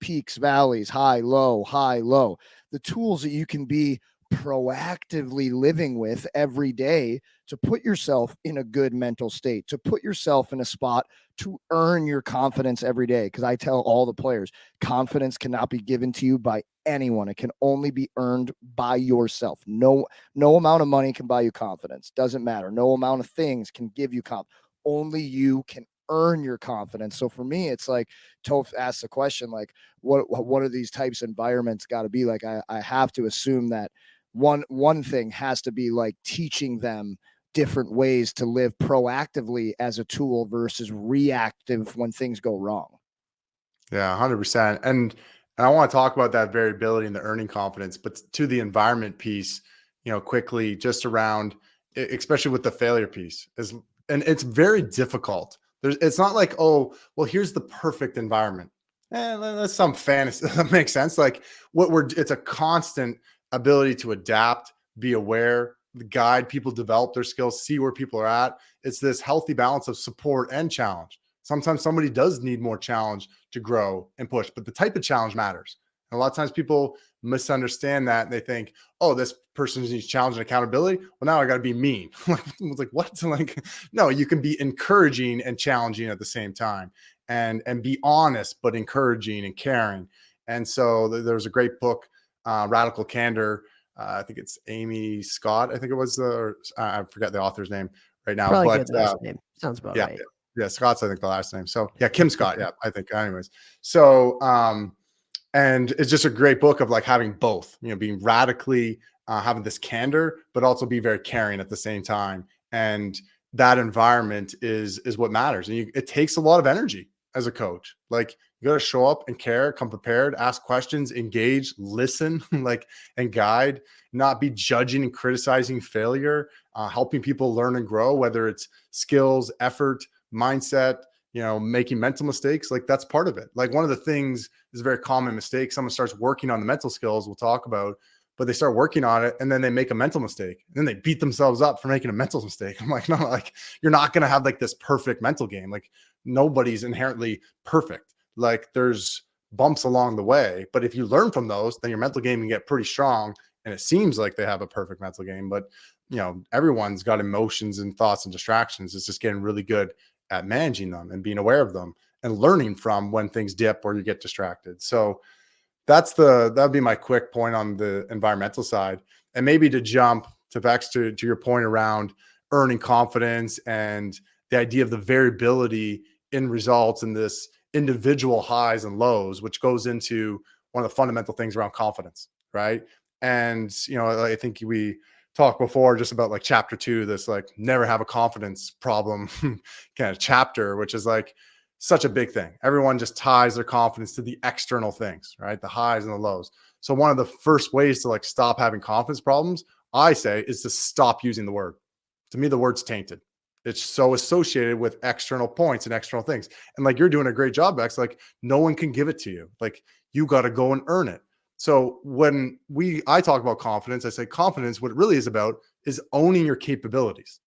peaks, valleys, high, low, the tools that you can be proactively living with every day to put yourself in a good mental state, to put yourself in a spot to earn your confidence every day. Because I tell all the players, confidence cannot be given to you by anyone. It can only be earned by yourself. No amount of money can buy you confidence. Doesn't matter. No amount of things can give you confidence. Only you can earn your confidence. So for me, it's like Toph asked the question, like, what are these types of environments got to be like? I have to assume that one thing has to be like teaching them different ways to live proactively as a tool versus reactive when things go wrong. Yeah, 100%. And I want to talk about that variability and the earning confidence, but to the environment piece, quickly, just around, especially with the failure piece, and it's very difficult. It's not like, oh, well, here's the perfect environment. That's some fantasy. That makes sense. Like it's a constant ability to adapt, be aware, guide people, develop their skills, see where people are at. It's this healthy balance of support and challenge. Sometimes somebody does need more challenge to grow and push, but the type of challenge matters. And a lot of times people misunderstand that, and they think, oh, this person needs challenge and accountability. Well, now I got to be mean. Like what? Like, no, you can be encouraging and challenging at the same time, and be honest, but encouraging and caring. And so there's a great book, Radical Candor. I think it's Amy Scott. I think it was I forget the author's name right now. Probably but good last name. Sounds about right. Yeah, Scott's I think the last name. So yeah, Kim Scott. Yeah, I think. Anyways, so and it's just a great book of like having both. Being radically having this candor, but also be very caring at the same time. And that environment is what matters. And it takes a lot of energy as a coach. Like you got to show up and care, come prepared, ask questions, engage, listen, and guide. Not be judging and criticizing failure. Helping people learn and grow, whether it's skills, effort, mindset, making mental mistakes. Like that's part of it. Like one of the things is a very common mistake. Someone starts working on the mental skills we'll talk about, but they start working on it and then they make a mental mistake. And then they beat themselves up for making a mental mistake. I'm like, no, like you're not going to have like this perfect mental game. Like nobody's inherently perfect. Like there's bumps along the way, but if you learn from those, then your mental game can get pretty strong. And it seems like they have a perfect mental game, but everyone's got emotions and thoughts and distractions. It's just getting really good at managing them and being aware of them and learning from when things dip or you get distracted. So that'd be my quick point on the environmental side. And maybe to jump to Vex to your point around earning confidence and the idea of the variability in results and this individual highs and lows, which goes into one of the fundamental things around confidence, right? And, I think we talked before just about like chapter 2, this like never have a confidence problem kind of chapter, which is like such a big thing. Everyone just ties their confidence to the external things, right? The highs and the lows. So one of the first ways to like stop having confidence problems, I say, is to stop using the word. To me, the word's tainted. It's so associated with external points and external things. And like you're doing a great job, Bex. Like no one can give it to you. Like you got to go and earn it. So when I talk about confidence, I say confidence, what it really is about is owning your capabilities.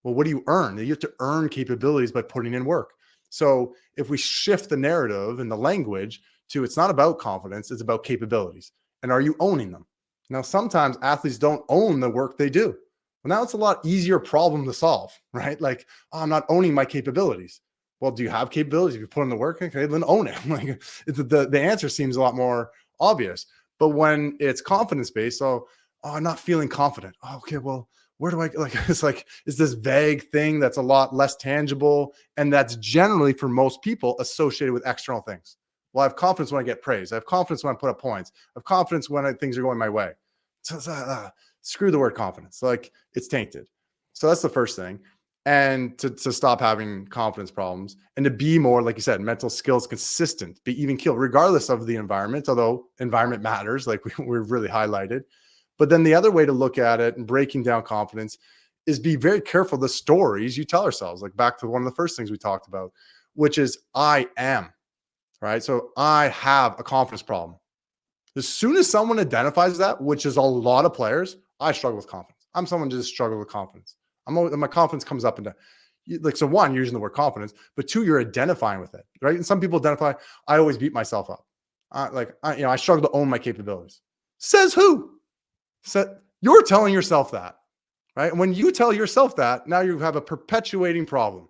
Well, what do you earn? You have to earn capabilities by putting in work. So if we shift the narrative and the language to it's not about confidence, it's about capabilities. And are you owning them? Now, sometimes athletes don't own the work they do. Well, now it's a lot easier problem to solve, right? Like, oh, I'm not owning my capabilities. Well, do you have capabilities? If you put in the work, okay, then own it. Like the answer seems a lot more obvious. But when it's confidence-based, so, oh, I'm not feeling confident. Oh, okay, well, where do I like? It's like, it's this vague thing that's a lot less tangible. And that's generally for most people associated with external things. Well, I have confidence when I get praise. I have confidence when I put up points. I have confidence when things are going my way. So screw the word confidence. Like it's tainted. So that's the first thing. And to stop having confidence problems and to be more, like you said, mental skills consistent, be even keel, regardless of the environment, although environment matters, like we've really highlighted. But then the other way to look at it and breaking down confidence is be very careful the stories you tell ourselves, like back to one of the first things we talked about, which is I am, right? So I have a confidence problem. As soon as someone identifies that, which is a lot of players, I struggle with confidence. I'm someone who just struggle with confidence. My confidence comes up into like, so one, you're using the word confidence, but two, you're identifying with it, right? And some people identify, I always beat myself up. I struggle to own my capabilities. Says who? You're telling yourself that, right? And when you tell yourself that, now you have a perpetuating problem.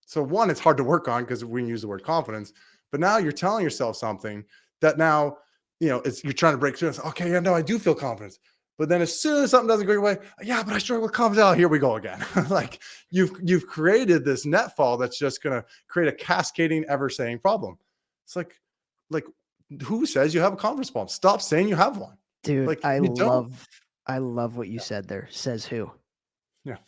So one, it's hard to work on because we use the word confidence, but now you're telling yourself something that now, you're trying to break through. It's, okay, yeah, no, I do feel confidence. But then as soon as something doesn't go your way, yeah, but I struggle with confidence. Oh, here we go again. Like you've created this net fall that's just going to create a cascading, ever saying problem. It's like who says you have a confidence problem? Stop saying you have one. Dude, Like, I you don't. love what you said there. Says who? Yeah.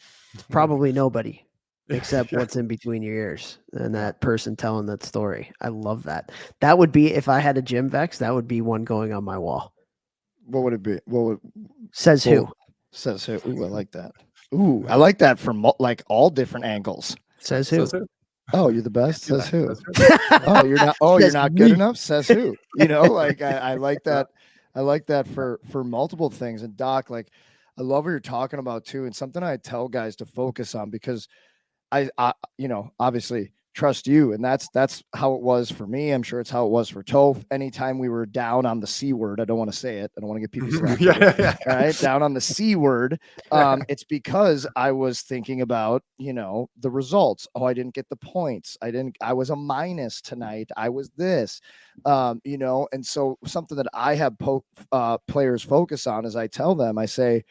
Probably nobody except what's in between your ears and that person telling that story. I love that. That would be, if I had a gym vex, that would be one going on my wall. What would it be? Says who? Says who? Ooh, I like that. Ooh, I like that from like all different angles. Says who? Oh, you're the best. Says who? Oh, you're not. Oh, you're not good enough. Says who? Like I like that. I like that for multiple things. And Doc, like, I love what you're talking about too, and something I tell guys to focus on, because I obviously trust you, and that's how it was for me. I'm sure it's how it was for Toph. Anytime we were down on the C word, I don't want to say it. I don't want to get people slapped. Yeah. Right, down on the C word. It's because I was thinking about the results. Oh, I didn't get the points. I was a minus tonight. I was this, and so something that I have players focus on is I tell them, I say,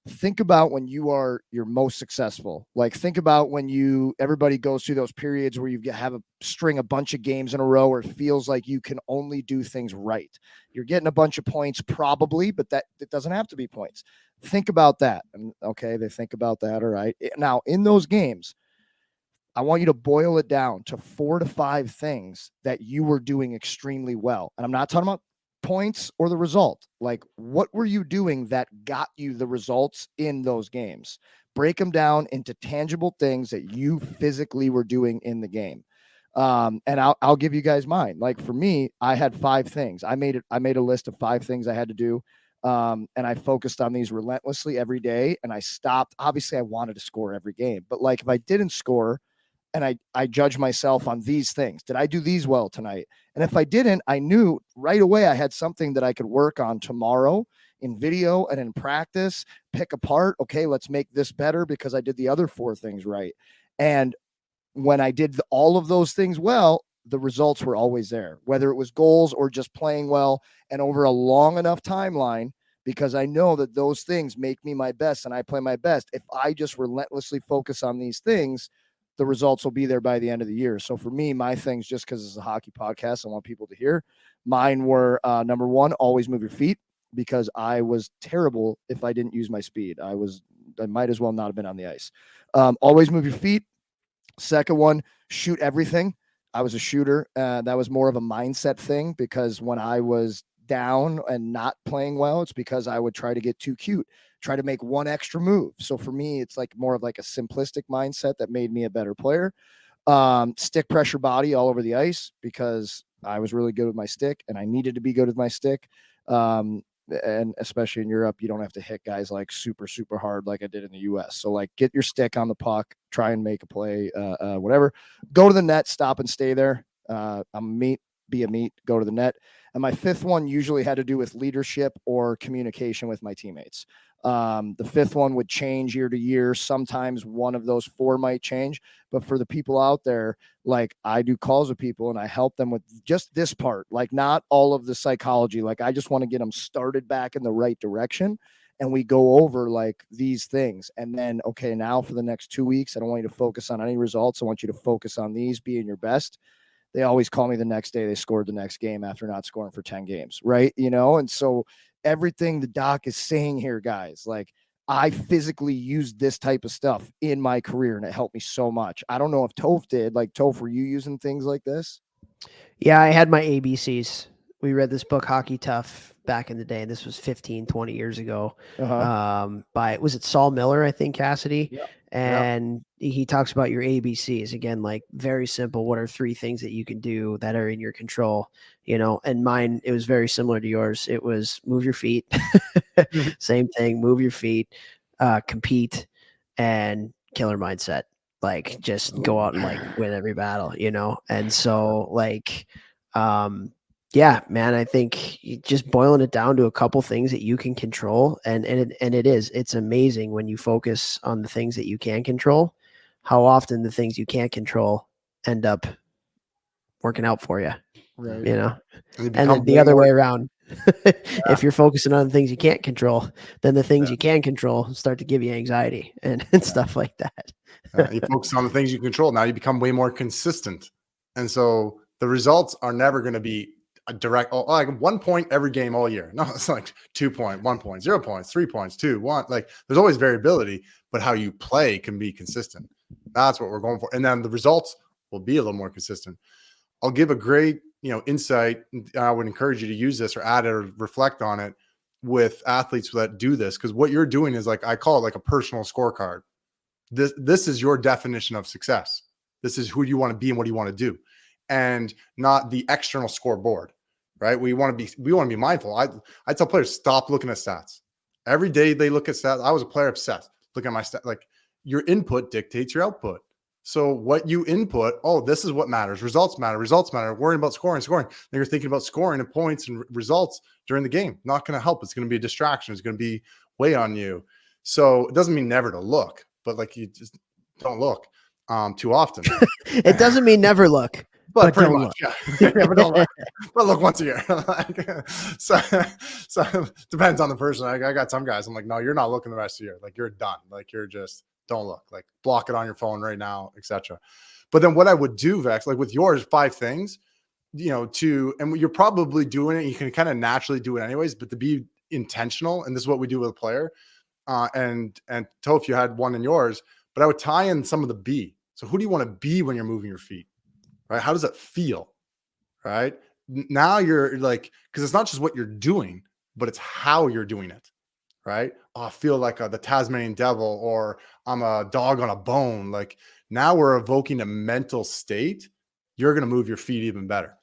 think about when you are your most successful. Like, think about when everybody goes through those periods where you have a bunch of games in a row where it feels like you can only do things right. You're getting a bunch of points probably, but it doesn't have to be points. Think about that. And okay, they think about that. All right. Now in those games, I want you to boil it down to 4 to 5 things that you were doing extremely well. And I'm not talking about points or the result. Like, what were you doing that got you the results in those games? Break them down into tangible things that you physically were doing in the game. And I'll give you guys mine. Like, for me, I had 5 things. I made a list of 5 things I had to do. And I focused on these relentlessly every day. And I stopped. Obviously, I wanted to score every game, but like, if I didn't score, and I judge myself on these things. Did I do these well tonight? And if I didn't, I knew right away I had something that I could work on tomorrow in video and in practice, pick apart. Okay, let's make this better because I did the other 4 things right. And when I did all of those things well, the results were always there, whether it was goals or just playing well and over a long enough timeline, because I know that those things make me my best and I play my best. If I just relentlessly focus on these things, the results will be there by the end of the year. So for me, my things, just because it's a hockey podcast, I want people to hear, mine were number 1, always move your feet, because I was terrible if I didn't use my speed. I might as well not have been on the ice. Always move your feet. Second one, shoot everything. I was a shooter. That was more of a mindset thing, because when I was down and not playing well, it's because I would try to get too cute, try to make one extra move. So for me, it's like more of like a simplistic mindset that made me a better player. Stick pressure body all over the ice, because I was really good with my stick and I needed to be good with my stick. And especially in Europe, you don't have to hit guys like super, super hard like I did in the US. So like, get your stick on the puck, try and make a play, whatever. Go to the net, stop and stay there. I'm a meat, be a meat, go to the net. And my 5th one usually had to do with leadership or communication with my teammates. The 5th one would change year to year. Sometimes one of those 4 might change, but for the people out there, like, I do calls with people and I help them with just this part, like not all of the psychology. Like, I just want to get them started back in the right direction. And we go over like these things. And then, okay, now for the next 2 weeks, I don't want you to focus on any results. I want you to focus on these, being your best. They always call me the next day they scored the next game after not scoring for 10 games. Right. And so everything the doc is saying here, guys, like, I physically used this type of stuff in my career, and it helped me so much. I don't know if Toph did. Like, Toph, were you using things like this? Yeah, I had my ABCs. We read this book, Hockey Tough, back in the day. This was 15, 20 years ago. By, was it Saul Miller, I think, Cassidy? Yeah. And he talks about your ABCs. Again, like very simple. What are 3 things that you can do that are in your control? You know, and mine, it was very similar to yours. It was move your feet. Same thing, move your feet, compete, and killer mindset. Like just go out and like win every battle, you know? And so like, yeah, man, I think just boiling it down to a couple things that you can control. And it's amazing when you focus on the things that you can control, how often the things you can't control end up working out for you, Right. you know? And And then the other way around. If you're focusing on the things you can't control, then the things you can control start to give you anxiety and stuff like that. You focus on the things you control. Now you become way more consistent. And so the results are never going to be a direct, like 1 point every game all year. No, it's like 2 point, 1 point, 0 points, 3 points, 2, 1. Like there's always variability, but how you play can be consistent. That's what we're going for. And then the results will be a little more consistent. I'll give a great, insight. I would encourage you to use this or add it or reflect on it with athletes that do this. Because what you're doing is like, I call it like a personal scorecard. This is your definition of success. This is who you want to be and what you want to do, and not the external scoreboard, right? We want to be mindful. I tell players, stop looking at stats. Every day they look at stats. I was a player obsessed. Look at my stats. Like your input dictates your output. So what you input, this is what matters. Results matter. Results matter. Worrying about scoring. Then you're thinking about scoring and points and results during the game. Not going to help. It's going to be a distraction. It's going to be weigh on you. So it doesn't mean never to look, but like you just don't look too often. It doesn't mean never look, but pretty don't much, yeah. But don't look. But look once a year. so depends on the person. I got some guys. I'm like, no, you're not looking the rest of the year. Like you're done. Like you're just don't look. Like block it on your phone right now, etc. But then what I would do, Vex, like with yours, 5 things, and you're probably doing it. You can kind of naturally do it anyways, but to be intentional, and this is what we do with a player. And Toph, you had one in yours, but I would tie in some of the B. So who do you want to be when you're moving your feet, right? How does it feel, right? Now you're like, because it's not just what you're doing, but it's how you're doing it, right? Oh, I feel like the Tasmanian devil, or I'm a dog on a bone. Like now we're evoking a mental state. You're going to move your feet even better,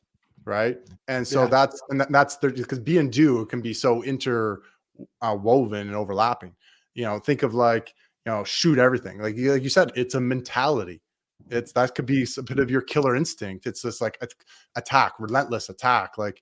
right? And so that's because be and do can be so woven and overlapping. Think of like, shoot everything. Like you said, it's a mentality. That could be a bit of your killer instinct. It's this like attack, relentless attack. Like,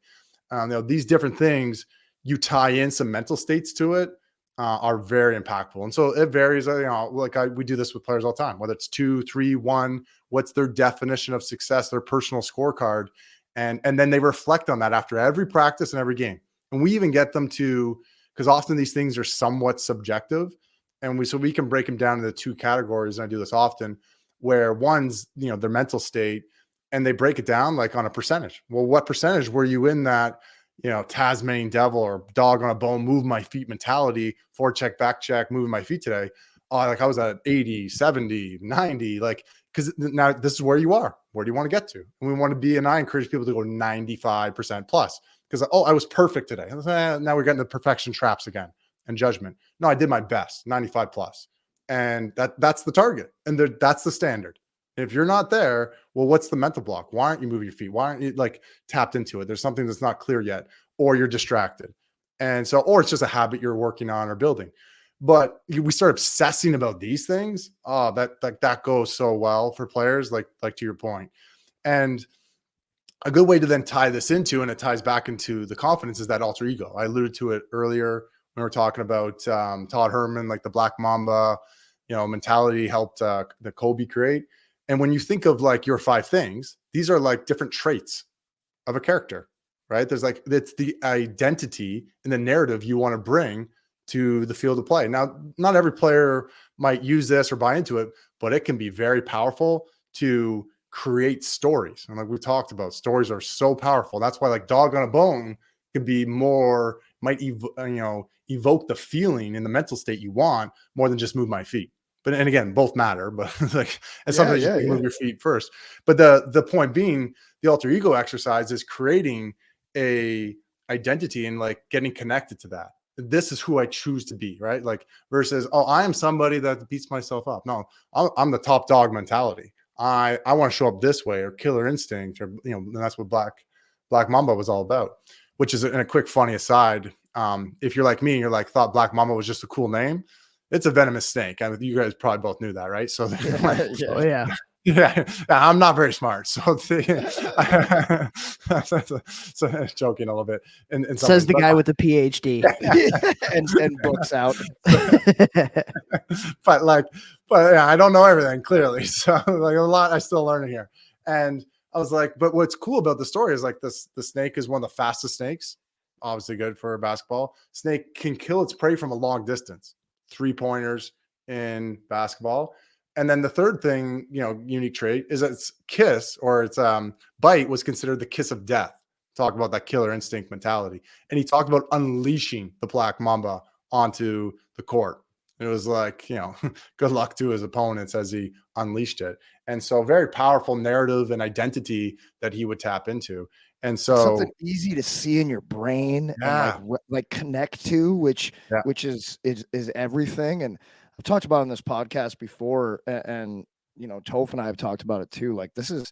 these different things, you tie in some mental states to it, are very impactful. And so it varies, we do this with players all the time, whether it's 2, 3, 1, what's their definition of success, their personal scorecard. And then they reflect on that after every practice and every game. And we even get them to, because often these things are somewhat subjective, and we can break them down into 2 categories. And I do this often, where one's, their mental state, and they break it down like on a percentage. Well, what percentage were you in that, Tasmanian devil or dog on a bone, move my feet mentality, forward check, back check, moving my feet today? Like I was at 80, 70, 90, like, because now this is where you are. Where do you want to get to? And we want to be, and I encourage people to go 95% plus. Because, I was perfect today. Now we're getting the perfection traps again and judgment. No, I did my best, 95 plus. And that's the target. And that's the standard. If you're not there, well, what's the mental block? Why aren't you moving your feet? Why aren't you like tapped into it? There's something that's not clear yet, or you're distracted. And so, or it's just a habit you're working on or building. But we start obsessing about these things. That goes so well for players, like to your point. And a good way to then tie this into, and it ties back into the confidence, is that alter ego. I alluded to it earlier when we were talking about Todd Herman, like the Black Mamba, mentality helped the Kobe create. And when you think of like your 5 things, these are like different traits of a character, right? There's like, it's the identity and the narrative you want to bring to the field of play. Now, not every player might use this or buy into it, but it can be very powerful to create stories. And like we've talked about, stories are so powerful. That's why like dog on a bone can be more might evoke the feeling in the mental state you want more than just move my feet. But and again, both matter, but like, and sometimes you can move your feet first. But the point being, the alter ego exercise is creating a identity and like getting connected to that. This is who I choose to be, right? Like versus, oh, I am somebody that beats myself up. No, I'm the top dog mentality. I want to show up this way, or killer instinct, or and that's what Black Mamba was all about. Which is a quick funny aside. If you're like me, you're like thought Black Mamba was just a cool name. It's a venomous snake. I mean, you guys probably both knew that, right? So Oh yeah. Yeah, I'm not very smart, so so joking a little bit. And says the guy with the PhD and books out. but yeah, I don't know everything clearly, so like a lot I still learning here. And I was like, but what's cool about the story is like the snake is one of the fastest snakes. Obviously, good for basketball. Snake can kill its prey from a long distance. 3-pointers in basketball. And then the third thing, unique trait is that its kiss or its bite was considered the kiss of death. Talk about that killer instinct mentality. And he talked about unleashing the Black Mamba onto the court. It was like, good luck to his opponents as he unleashed it. And so very powerful narrative and identity that he would tap into. And so something easy to see in your brain and like connect to, which is everything. And I've talked about on this podcast before, and Toph and I have talked about it too. Like this is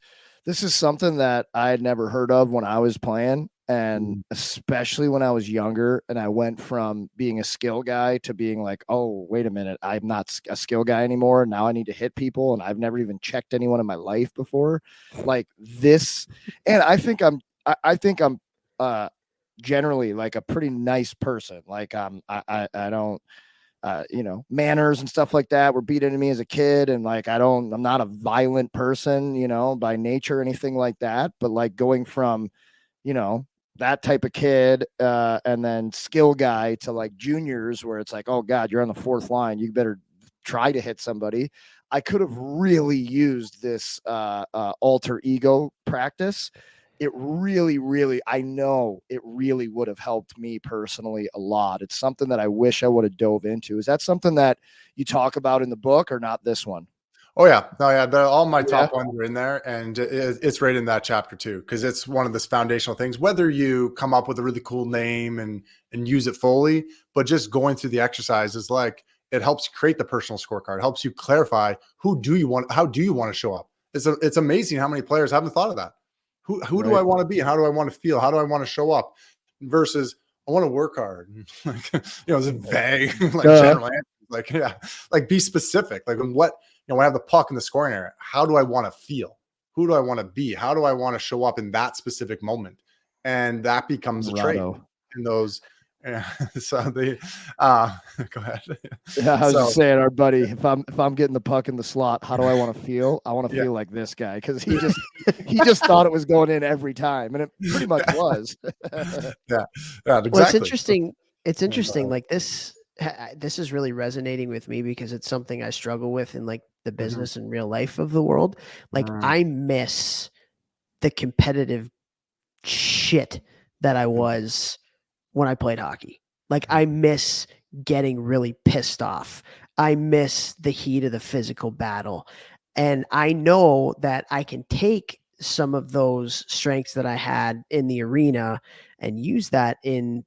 something that I had never heard of when I was playing, and especially when I was younger, and I went from being a skill guy to being like, oh, wait a minute, I'm not a skill guy anymore. Now I need to hit people, and I've never even checked anyone in my life before. Like this, and I think I'm generally like a pretty nice person. Like I don't manners and stuff like that were beat into me as a kid, and like I'm not a violent person, by nature or anything like that. But like going from that type of kid and then skill guy to like juniors where it's like, oh God, you're on the fourth line, you better try to hit somebody. I could have really used this alter ego practice. It really, I know it really would have helped me personally a lot. It's something that I wish I would have dove into. Is that something that you talk about in the book, or not this one? Oh yeah. No, yeah. All my top ones are in there, and it's right in that chapter too, because it's one of the foundational things, whether you come up with a really cool name and use it fully, but just going through the exercise is like, it helps create the personal scorecard. It helps you clarify how do you want to show up. It's amazing how many players haven't thought of that. Who right. do I want to be? How do I want to feel? How do I want to show up? Versus I want to work hard. Like, it's vague, like general answers. Like, like be specific. Like when when I have the puck in the scoring area, how do I want to feel? Who do I want to be? How do I want to show up in that specific moment? And that becomes a trait in those. Yeah. So go ahead. Yeah, I was just saying, our buddy, if I'm getting the puck in the slot, how do I want to feel? I want to feel like this guy, because he just thought it was going in every time, and it pretty much was. Yeah, exactly. Well, it's interesting. Like this is really resonating with me because it's something I struggle with in like the business and real life of the world. Like I miss the competitive shit that I was when I played hockey. Like I miss getting really pissed off. I miss the heat of the physical battle. And I know that I can take some of those strengths that I had in the arena and use that in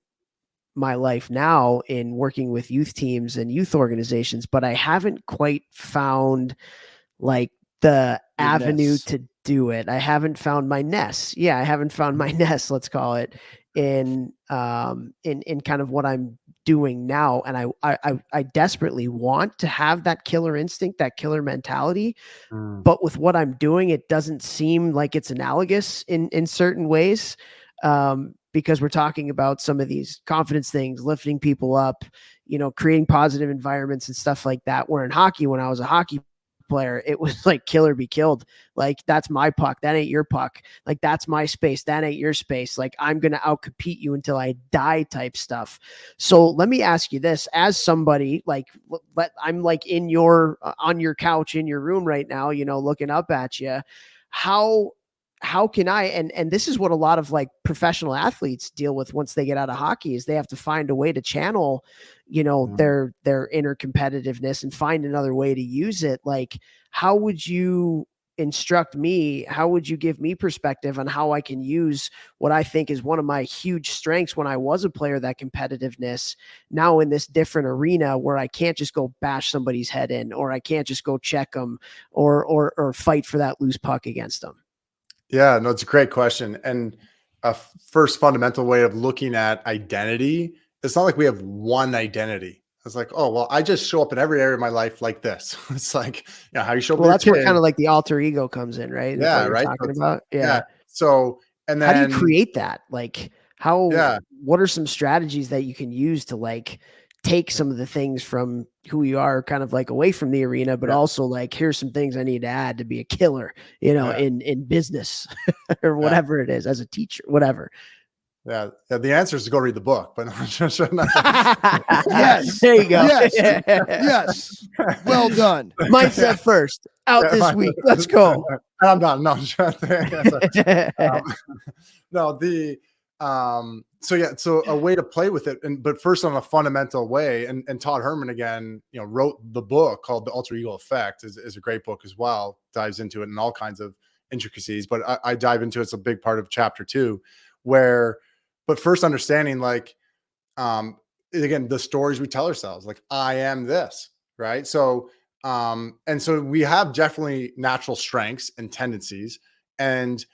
my life now in working with youth teams and youth organizations, but I haven't quite found like the avenue to do it. I haven't found my nest. Yeah, I haven't found my nest, let's call it, in kind of what I'm doing now. And I desperately want to have that killer instinct, that killer mentality. But with what I'm doing, it doesn't seem like it's analogous in certain ways. Because we're talking about some of these confidence things, lifting people up, creating positive environments and stuff like that. Where in hockey, when I was a hockey player, it was like kill or be killed. Like that's my puck, that ain't your puck. Like that's my space, that ain't your space. Like I'm gonna outcompete you until I die type stuff. So let me ask you this: as somebody like, I'm like in your on your couch in your room right now, looking up at you. How how can I, and this is what a lot of like professional athletes deal with once they get out of hockey, is they have to find a way to channel, their inner competitiveness and find another way to use it. Like, how would you instruct me? How would you give me perspective on how I can use what I think is one of my huge strengths when I was a player, that competitiveness, now in this different arena where I can't just go bash somebody's head in, or I can't just go check them or fight for that loose puck against them? Yeah, no, it's a great question. And a first fundamental way of looking at identity, it's not like we have one identity. It's like, oh, well, I just show up in every area of my life like this. It's like, how you show up Well, with that's your where kid. kind of like the alter ego comes in, right? Is what Yeah, you're right. talking about. Yeah. So, and How do you then, create that? Like, what are some strategies that you can use to like take some of the things from who you are kind of like away from the arena, but yeah, also like, here's some things I need to add to be a killer, yeah, in business or yeah, whatever it is, as a teacher, whatever. yeah. The answer is to go read the book, but Yes. There you go. Yes. Yes. Well done. Mindset first out this week. Let's go. I'm done. No, no, so a way to play with it, but first on a fundamental way, and Todd Herman again, wrote the book called The Alter Ego Effect, is a great book as well, dives into it in all kinds of intricacies, but I dive into it. It's a big part of chapter 2, but first understanding, like, again, the stories we tell ourselves, like, I am this, right? So and so we have definitely natural strengths and tendencies, and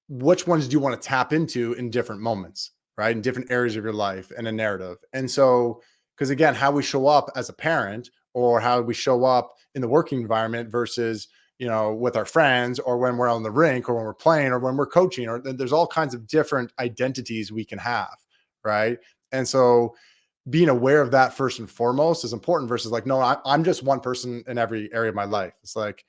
which ones do you want to tap into in different moments, right? In different areas of your life and a narrative. And so, because again, how we show up as a parent, or how we show up in the working environment versus, with our friends, or when we're on the rink, or when we're playing, or when we're coaching, or there's all kinds of different identities we can have, right? And so being aware of that first and foremost is important, versus like, no, I'm just one person in every area of my life. It's like,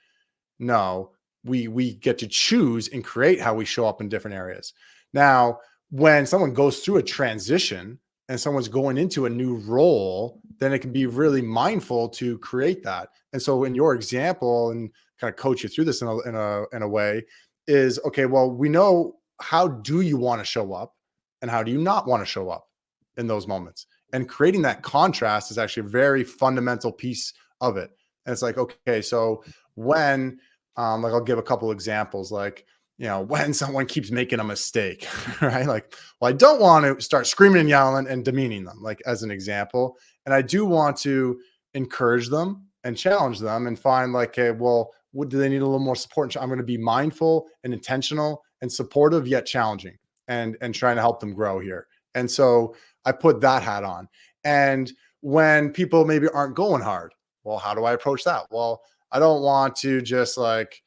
no, we get to choose and create how we show up in different areas. Now, when someone goes through a transition and someone's going into a new role, then it can be really mindful to create that. And so in your example, and kind of coach you through this in a way, is, okay, well, we know, how do you want to show up and how do you not want to show up in those moments? And creating that contrast is actually a very fundamental piece of it. And it's like, okay, so when, like, I'll give a couple examples, like, when someone keeps making a mistake, right? Like, well, I don't want to start screaming and yelling and demeaning them, like, as an example. And I do want to encourage them and challenge them and find, like, okay, well, what do they need? A little more support? I'm going to be mindful and intentional and supportive, yet challenging, and trying to help them grow here. And so I put that hat on. And when people maybe aren't going hard, well, how do I approach that? Well, I don't want to just, like,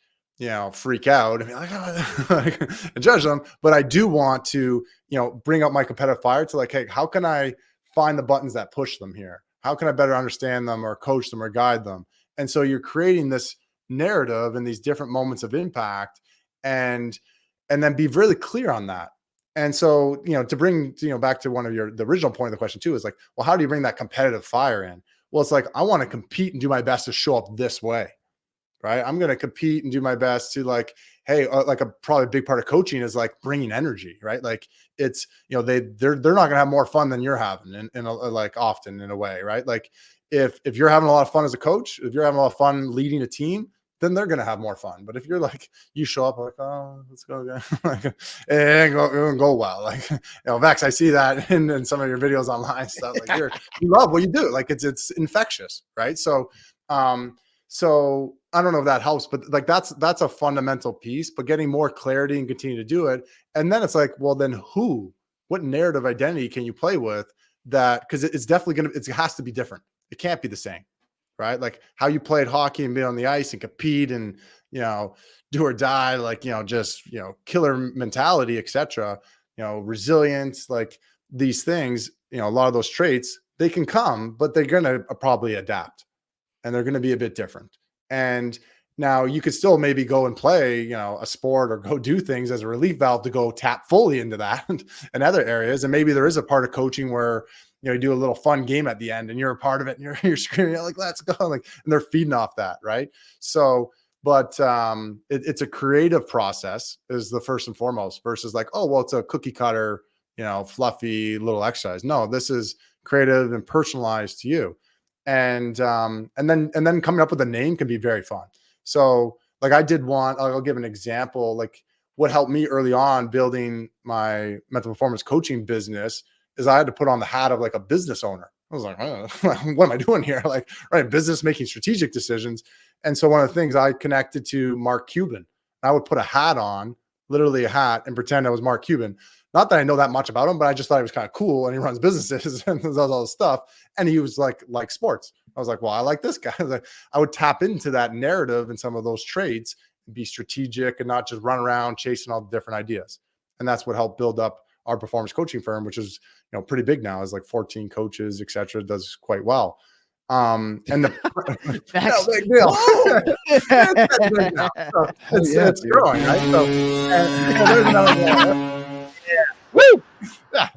freak out and be like, and judge them, but I do want to, bring up my competitive fire to, like, hey, how can I find the buttons that push them here? How can I better understand them, or coach them, or guide them? And so you're creating this narrative and these different moments of impact, and then be really clear on that. And so, to bring, back to the original point of the question too, is like, well, how do you bring that competitive fire in? Well, it's like, I want to compete and do my best to show up this way, right? I'm going to compete and do my best to, like, hey, like, probably a big part of coaching is, like, bringing energy, right? Like, it's, they're not going to have more fun than you're having, like, often, in a way, right? Like, if you're having a lot of fun as a coach, if you're having a lot of fun leading a team, then they're going to have more fun. But if you're like, you show up like, oh, let's go again, like, it ain't gonna go well. Like, Vex, I see that in some of your videos online stuff. Like, you love what you do. Like, it's infectious, right? So, so I don't know if that helps, but, like, that's a fundamental piece. But getting more clarity and continue to do it, and then it's like, well, then what narrative identity can you play with that? Because it's definitely it has to be different. It can't be the same. Right? Like, how you played hockey and be on the ice and compete and, do or die, like, just, killer mentality, etc. Resilience, like, these things, a lot of those traits, they can come, but they're going to probably adapt, and they're going to be a bit different. And now you could still maybe go and play, a sport, or go do things as a relief valve to go tap fully into that in other areas. And maybe there is a part of coaching where, you do a little fun game at the end and you're a part of it, and you're screaming, like, let's go. Like, and they're feeding off that. Right. So but it's a creative process is the first and foremost versus like, oh, well, it's a cookie cutter, fluffy little exercise. No, this is creative and personalized to you. And then coming up with a name can be very fun. So like I did one, I'll give an example, like what helped me early on building my mental performance coaching business is I had to put on the hat of like a business owner. I was like, oh, what am I doing here? Like, right, business, making strategic decisions. And so one of the things I connected to Mark Cuban, I would put a hat on, literally a hat, and pretend I was Mark Cuban. Not that I know that much about him, but I just thought he was kind of cool and he runs businesses and does all this stuff. And he was like sports. I was like, well, I like this guy. I would tap into that narrative and some of those traits and be strategic and not just run around chasing all the different ideas. And that's what helped build up our performance coaching firm, which is, pretty big now. It's like 14 coaches, et cetera, does quite well. And the big deal. It's growing, right? So there's another one. Yeah. Woo! Yeah.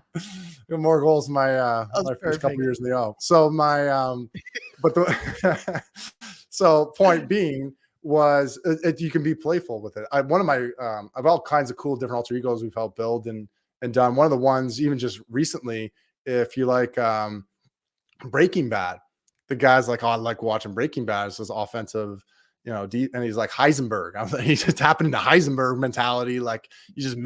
More goals my first couple years in the O. So so point being was you can be playful with it. I've all kinds of cool different alter egos we've helped build and done. One of the ones even just recently, if you like Breaking Bad, the guy's like, oh, I like watching Breaking Bad. It's this offensive, and he's like Heisenberg. I was like, he's just tapping into Heisenberg mentality. Like he's just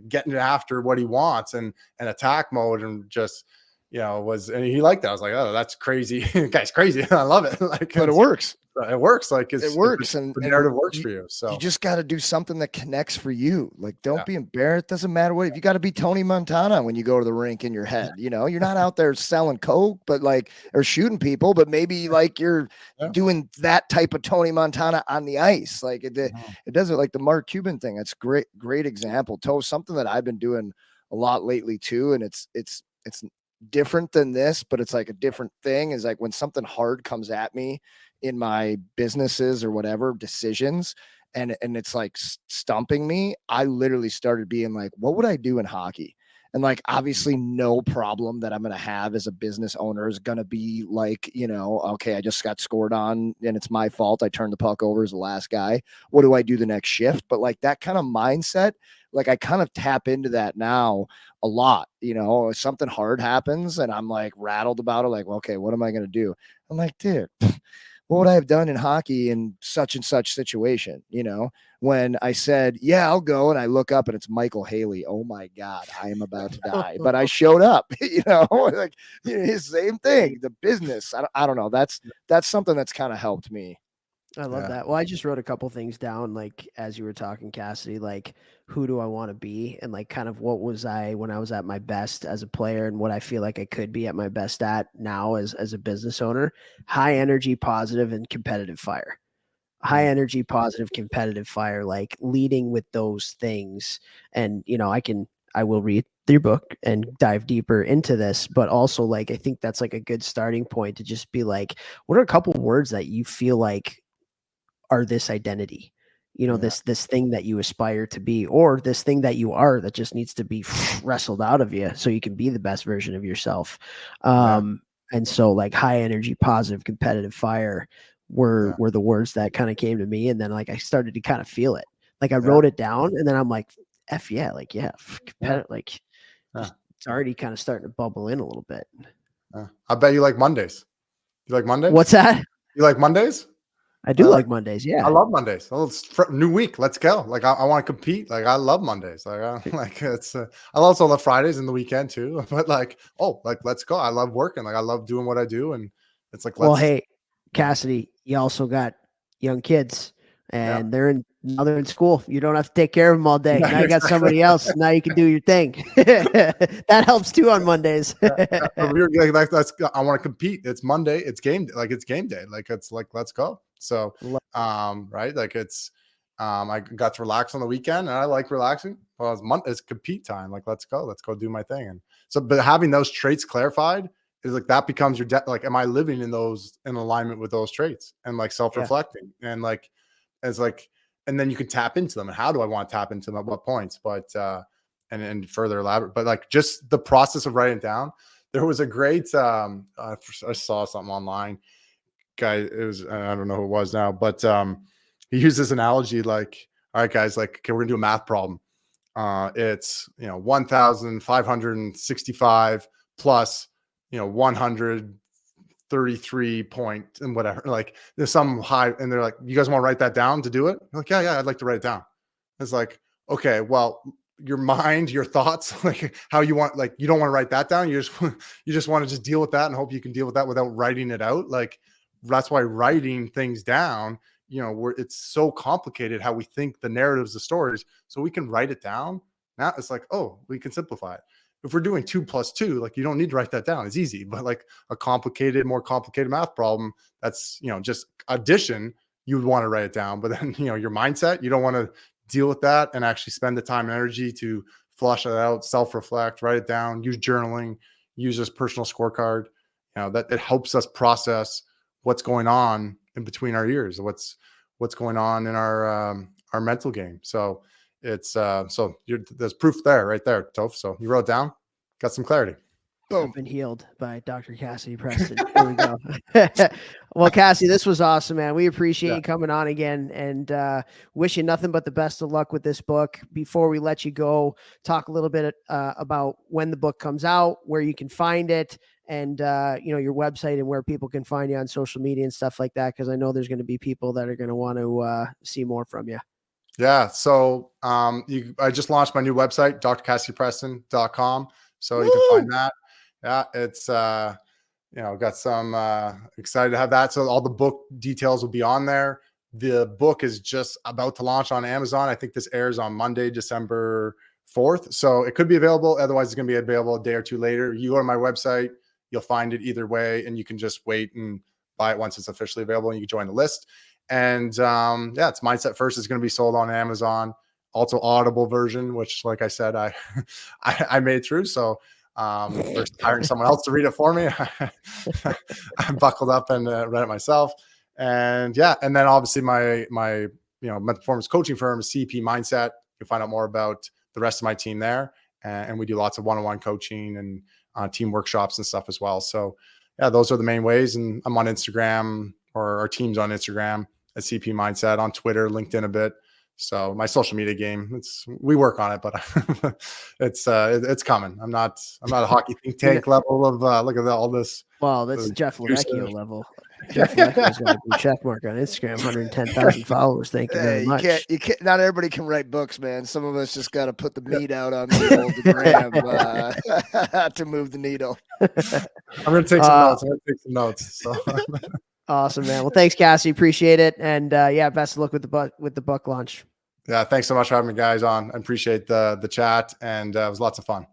getting after what he wants and attack mode and just, and he liked that. I was like, oh, that's crazy. The guy's crazy. I love it. Like, but it works. It works. Like it works. And the narrative works for you. So you just got to do something that connects for you. Like, don't be embarrassed. Doesn't matter what, if you got to be Tony Montana when you go to the rink in your head, you're not out there selling coke, but or shooting people, but maybe like you're doing that type of Tony Montana on the ice. Like it doesn't, like the Mark Cuban thing. That's great example. Something that I've been doing a lot lately too. And it's different than this, but it's like a different thing is like when something hard comes at me in my businesses or whatever decisions, and it's like stumping me, I literally started being like, what would I do in hockey? And like, obviously no problem that I'm going to have as a business owner is going to be like, okay, I just got scored on and it's my fault. I turned the puck over as the last guy. What do I do the next shift? But like that kind of mindset, like I kind of tap into that now a lot, if something hard happens and I'm like rattled about it, like, well, okay, what am I going to do? I'm like, dude, what would I have done in hockey in such and such situation? When I said, yeah, I'll go. And I look up and it's Michael Haley. Oh my God, I am about to die. But I showed up, like same thing, the business. I don't know. That's something that's kind of helped me. I love that. Well, I just wrote a couple things down, like as you were talking, Cassidy, like who do I want to be? And like kind of what was I when I was at my best as a player and what I feel like I could be at my best at now as a business owner. High energy, positive, and competitive fire. High energy, positive, competitive fire, like leading with those things. And, I will read your book and dive deeper into this, but also like, I think that's like a good starting point to just be like, what are a couple words that you feel like are this identity, this thing that you aspire to be, or this thing that you are that just needs to be wrestled out of you so you can be the best version of yourself. And so like high energy, positive, competitive fire were the words that kind of came to me. And then like I started to kind of feel it. Like I wrote it down and then I'm like, competitive, like it's already kind of starting to bubble in a little bit. I bet you like Mondays. You like Mondays? What's that? You like Mondays? I do like Mondays. Yeah. I love Mondays. Well, it's new week. Let's go. Like I want to compete. Like I love Mondays. Like it's, I also love Fridays and the weekend too, but let's go. I love working. Like I love doing what I do. And it's like, hey, Cassidy, you also got young kids and they're in school. You don't have to take care of them all day. Now you got somebody else. Now you can do your thing. That helps too on Mondays. I want to compete. It's Monday. It's game day. Like it's game day. Like it's like, let's go. So, right. Like it's, I got to relax on the weekend and I like relaxing. Well, it's compete time. Like, let's go do my thing. And so, but having those traits clarified is like, that becomes your like, am I living in alignment with those traits and like self-reflecting and like, it's like, and then you can tap into them. And how do I want to tap into them at what points? But, and further elaborate, but like just the process of writing it down. There was a great, I saw something online. Guy, it was, I don't know who it was now, but he used this analogy like, all right, guys, like, okay, we're gonna do a math problem. It's 1,565 plus 133 point and whatever. Like there's some high, and they're like, you guys want to write that down to do it? I'm like, yeah, I'd like to write it down. It's like, okay, well, your mind, your thoughts, like how you want, like you don't want to write that down. You just want to just deal with that and hope you can deal with that without writing it out. Like that's why writing things down, it's so complicated how we think the narratives, the stories, so we can write it down. Now it's like, oh, we can simplify it. If we're doing 2 + 2, like you don't need to write that down. It's easy. But like a more complicated math problem, that's, just addition, you would want to write it down. But then, your mindset, you don't want to deal with that and actually spend the time and energy to flush it out, self-reflect, write it down, use journaling, use this personal scorecard. That it helps us process what's going on in between our ears, what's going on in our mental game. So it's there's proof there, right there, Toph. So you wrote it down, got some clarity. Boom. I've been healed by Dr. Cassidy Preston. There we go. Well, Cassie, this was awesome, man. We appreciate you coming on again, and wish you nothing but the best of luck with this book. Before we let you go, talk a little bit about when the book comes out, where you can find it, and your website and where people can find you on social media and stuff like that, because I know there's going to be people that are going to want to see more from you. Yeah. So I just launched my new website, drcassidypreston.com. So you can find that. Yeah, it's got some excited to have that. So all the book details will be on there. The book is just about to launch on Amazon. I think this airs on Monday, December 4th. So it could be available. Otherwise, it's going to be available a day or two later. You go to my website, you'll find it either way, and you can just wait and buy it once it's officially available, and you can join the list. And it's Mindset First is going to be sold on Amazon. Also Audible version, which, like I said, I made through. So versus hiring someone else to read it for me, I buckled up and read it myself. And and then obviously my mental performance coaching firm is CP Mindset. You can find out more about the rest of my team there, and we do lots of one-on-one coaching and team workshops and stuff as well. So those are the main ways. And I'm on Instagram, or our team's on Instagram at CP Mindset, on Twitter, LinkedIn a bit. So my social media game, we work on it, but it's coming. I'm not a hockey think tank level of look at all this. Well, that's Jeff Lecchio level. Jeff Lecchio's got a blue check mark on Instagram, 110,000 followers. Thank you very much. You can't. Not everybody can write books, man. Some of us just got to put the meat out on the old gram to move the needle. I'm gonna take some notes. So. Awesome, man. Well, thanks, Cassie. Appreciate it. And best of luck with the book launch. Yeah, thanks so much for having me, guys, on. I appreciate the chat, and it was lots of fun.